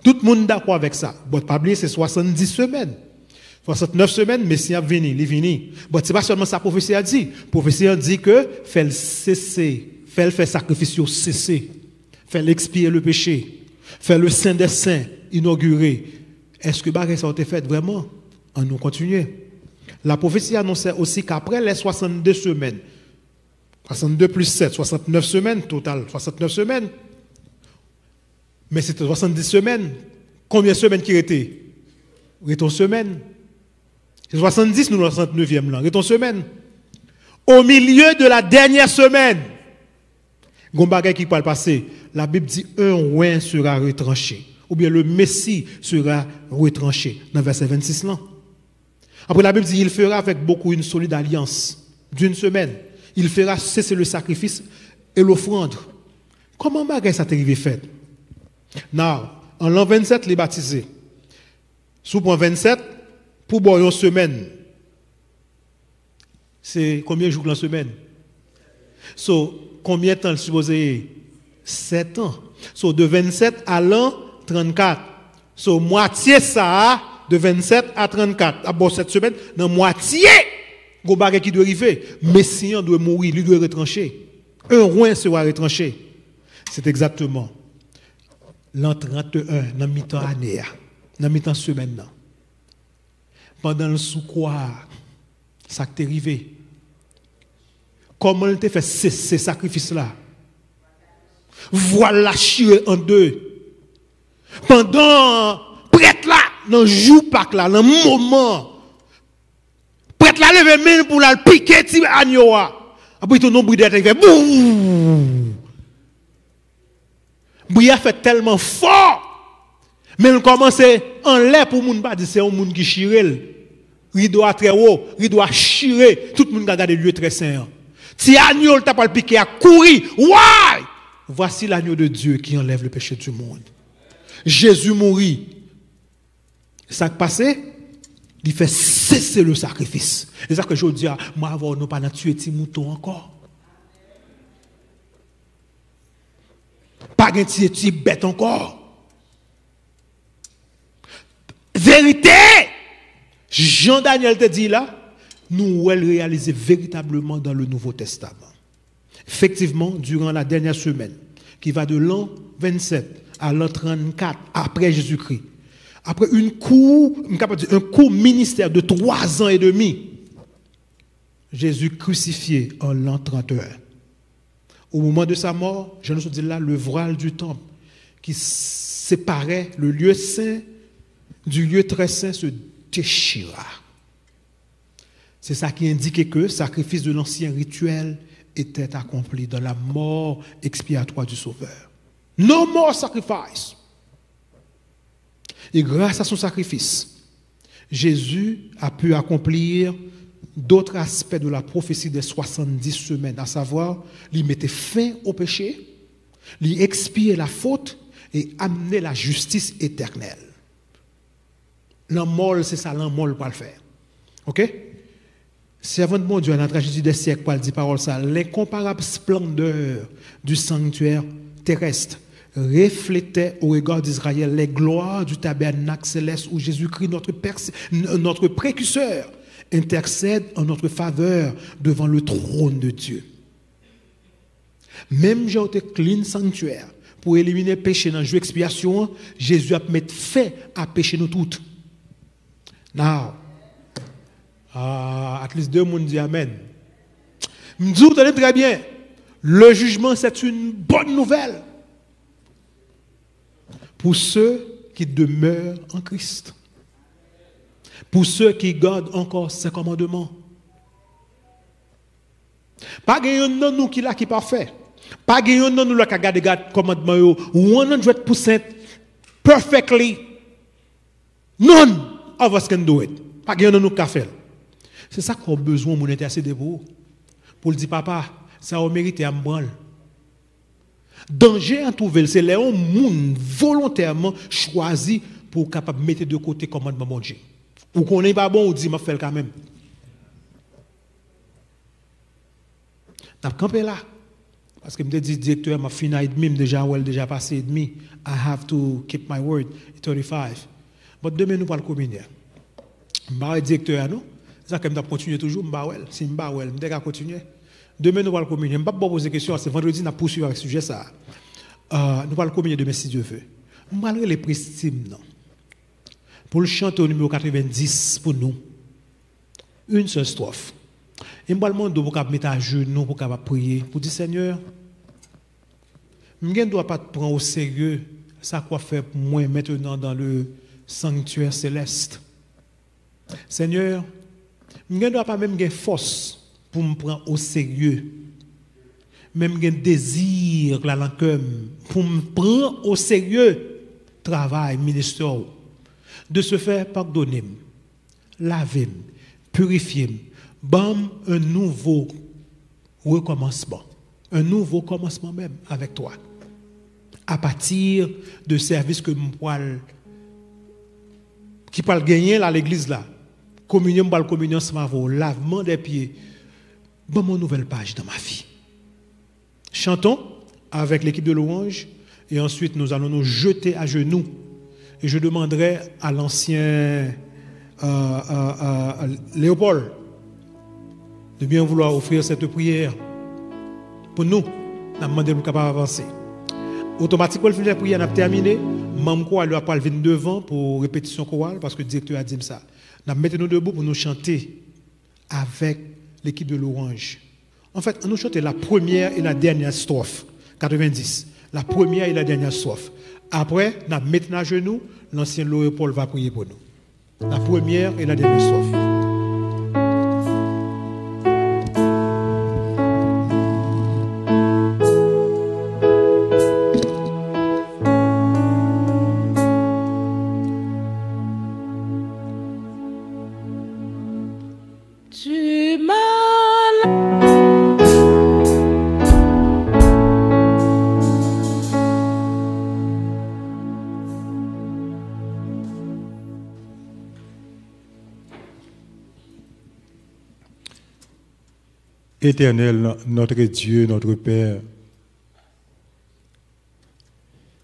Speaker 5: Tout le monde est d'accord avec ça. Bon, pas oublier, c'est 70 semaines. 69 semaines, Messie a venu, il est venu. Bon, c'est pas seulement ça, la prophétie a dit. La prophétie a dit que fait le cesser, fait le faire sacrifice au cesser, fait l'expier le péché, fait le Saint des Saints inauguré. Est-ce que bagay ça a été fait vraiment? On nous continue. La prophétie annonçait aussi qu'après les 62 semaines, 62 plus 7, 69 semaines, total, 69 semaines. Mais c'était 70 semaines. Combien de semaines qui étaient? Réton semaine. C'est 70, nous, le 69e là. Réton semaine. Au milieu de la dernière semaine, Gombagay qui parle passer, la Bible dit un oint sera retranché. Ou bien le Messie sera retranché. Dans le verset 26 là. Après la Bible dit, il fera avec beaucoup une solide alliance d'une semaine. Il fera cesser le sacrifice et l'offrande. Comment bagay ça t'est arrivé fait? Now, en l'an 27, les baptisés. Sous point 27, pour boire une semaine. C'est combien de jours la semaine? So, combien de temps supposé? 7 ans. So, de 27 à l'an 34. So, moitié ça, de 27 à 34. Ah bon, cette semaine, dans moitié, go bagay qui doit arriver. Messie doit mourir, lui doit retrancher. Un roi sera retranché. C'est exactement l'an 31, dans mi-temps année, dans mi-temps semaine. Pendant le sous-quoi, ça t'est arrivé. Comment on t'a fait ces sacrifices-là? Voilà chiré en deux. Pendant prêtre là, dans le jour Pâques là, dans le moment, prêtre là levé main pour la piquer ti agneau. Après ton nom brûlé il fait bouh. Bouya fait tellement fort. Mais on commence en l'air pour moun pas dire c'est un monde qui chirel. Rideau à très haut, rideau à chirer, tout le monde regarde le lieu très saint. Si agneau t'a pas piqué à courir, ouais! Voici l'agneau de Dieu qui enlève le péché du monde. Jésus mourit. Ça qui passé, il fait cesser le sacrifice. C'est ça que je dis, moi avoir nous pas tuer petit mouton encore. Pas un petit bête encore. Vérité! Jean-Daniel te dit là, nous allons réaliser véritablement dans le Nouveau Testament. Effectivement, durant la dernière semaine, qui va de l'an 27 à l'an 34 après Jésus-Christ, après un court ministère de 3 ans et demi, Jésus crucifié en l'an 31. Au moment de sa mort, je nous dis là, le voile du temple qui séparait le lieu saint du lieu très saint se déchira. C'est ça qui indiquait que le sacrifice de l'ancien rituel était accompli dans la mort expiatoire du Sauveur. No more sacrifice. Et grâce à son sacrifice, Jésus a pu accomplir d'autres aspects de la prophétie des 70 semaines, à savoir, il mettait fin au péché, il expiait la faute et amenait la justice éternelle. L'amour, c'est ça, l'amour pour le faire. OK? Servant de mon Dieu, dans la tragédie des siècles, par dit parole ça, l'incomparable splendeur du sanctuaire terrestre reflétait au regard d'Israël les gloires du tabernacle céleste où Jésus-Christ, notre précurseur, intercède en notre faveur devant le trône de Dieu. Même j'ai été clean sanctuaire pour éliminer le péché dans le jeu d'expiation, Jésus a mis fin à péché nous toutes. Now, at least deux monde dit amen. Me dis très bien, le jugement c'est une bonne nouvelle pour ceux qui demeurent en Christ. Pour ceux qui gardent encore ses commandements. Pas gagnant non nous qui là qui parfait. Pas gagnant non nous là qui garde commandements yo 100% perfectly. None of us can do it. Pas gagnant nous qui fait. C'est ça qu'on a besoin mon intercéder pour dire papa, ça a mérité à me branler. Danger en trouver, c'est les gens volontairement choisi pour capable mettre de côté commandement mon Dieu. Ou qu'on n'est pas bon, on dit m'a fait quand même. N'a campé là. Parce que me dit directeur m'a fini et demi, déjà passé et demi. I have to keep my word 35. Mais demain nous parlons communier. M'ba directeur nous, ça que m'ta continuer toujours m'ba wel, si m'ba wel, m'ta continuer. Demain nous parlons communier. M'pa poser question, c'est vendredi n'a poursuivre avec sujet ça. Nous parlons communier demain si Dieu veut. Malgré les prestimes non. Pour le chanter au numéro 90 pour nous, une seule strophe. Et je vais demander pour mettre à genoux, pour prier, pour dire Seigneur, je ne dois pas te prendre au sérieux ça quoi faire pour moi maintenant dans le sanctuaire céleste. Seigneur, je ne dois pas même avoir force pour me prendre au sérieux. Même un désir là dans cœur pour me prendre au sérieux travail ministère. De se faire pardonner, laver, purifier, bam un nouveau recommencement, un nouveau commencement même avec toi. À partir de services que qui parle gagner à l'église là, communion ensemble avec vous, lavement des pieds, bon mon nouvelle page dans ma vie. Chantons avec l'équipe de louange et ensuite nous allons nous jeter à genoux. Et je demanderai à l'ancien Léopold de bien vouloir offrir cette prière pour nous. Nous demandons pour capable avancer. Automatiquement, la prière n'a terminé. Même quoi, elle va venir devant pour répétition chorale parce que le directeur a dit ça. Nous mettons-nous debout pour nous chanter avec l'équipe de l'Orange. En fait, nous chantons la première et la dernière strophe, 90. La première et la dernière strophe. Après, nous mettons à genoux, l'ancien Léopold va prier pour nous. La première et la dernière strophe.
Speaker 6: Éternel, notre Dieu, notre Père,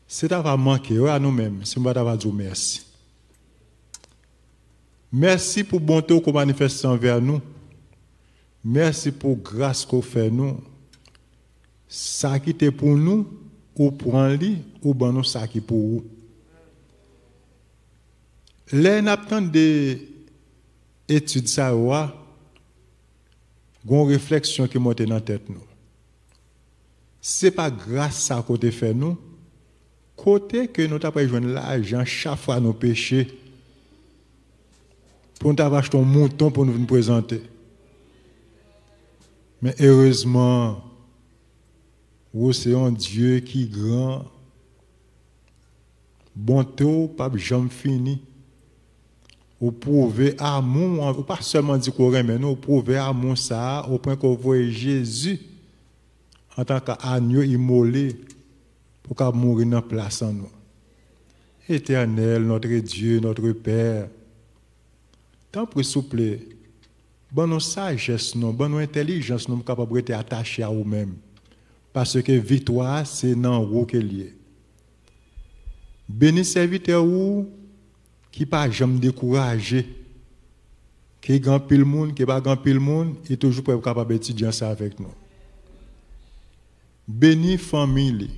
Speaker 6: c'est d'avoir manqué à nous-mêmes, c'est d'avoir dit merci. Merci pour bonté qu'on manifeste envers nous. Merci pour grâce qu'on fait nous. Ça qui était pour nous, ou prend-le, ou ben nous ça qui pour vous. Les n'attend des études ça une réflexion qui monte dans la tête nous. C'est pas grâce à côté fait nous, côté que nous avons besoin de l'argent chaque fois nos péchés pour nous acheter un mouton pour nous présenter. Mais heureusement, c'est un Dieu qui est grand, bonté pas jamais fini. ou prouver amour, ou pas seulement dire qu'on aime, mais nous prouver amour ça au point qu'on voit Jésus en tant qu'agneau immolé pour qu'il mourir dans place en nous. Éternel, notre Dieu, notre Père, tant pour souple, bonne nos sagesse, bonne nos intelligence, nous capables d'être attachés à nous-mêmes. Parce que victoire, c'est dans vous qu'elle est. Béni serviteur ou qui pas jamais découragé, qui grand pile monde, qui pas grand pile monde, est toujours capable d'étudier ça avec nous. Béni famille,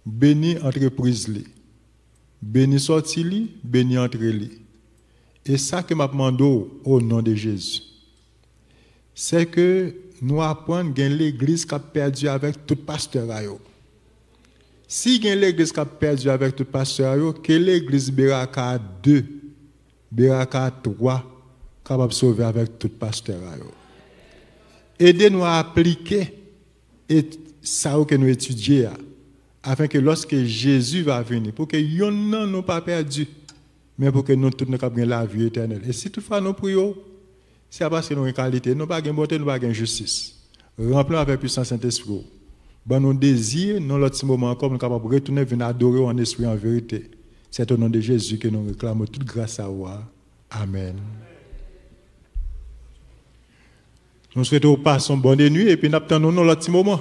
Speaker 6: béni entreprise, béni sortie, béni entrée. Et ça que m'a demandé au nom de Jésus, c'est que nous apprenons que l'église qui a perdu avec tout pasteur. Si l'église qui a perdu avec tout pasteur, que l'église Beraka 2, Beraka 3, capable de sauver avec tout pasteur. Aidez-nous à appliquer ça que nous étudions, afin que lorsque Jésus va venir, pour que nous ne pas perdu, mais pour que nous tous nous ayons la vie éternelle. Et si toutefois nous prions, c'est parce que nous avons une qualité, nous n'avons pas de beauté, nous n'avons pas de justice. Remplissons avec puissance Saint-Esprit. Bon, nous désirons, dans l'autre moment encore, nous sommes capables de retourner venir adorer en esprit en vérité. C'est au nom de Jésus que nous réclamons toute grâce à vous. Amen. Nous souhaitons passer une bonne nuit et puis nous attendons l'autre moment.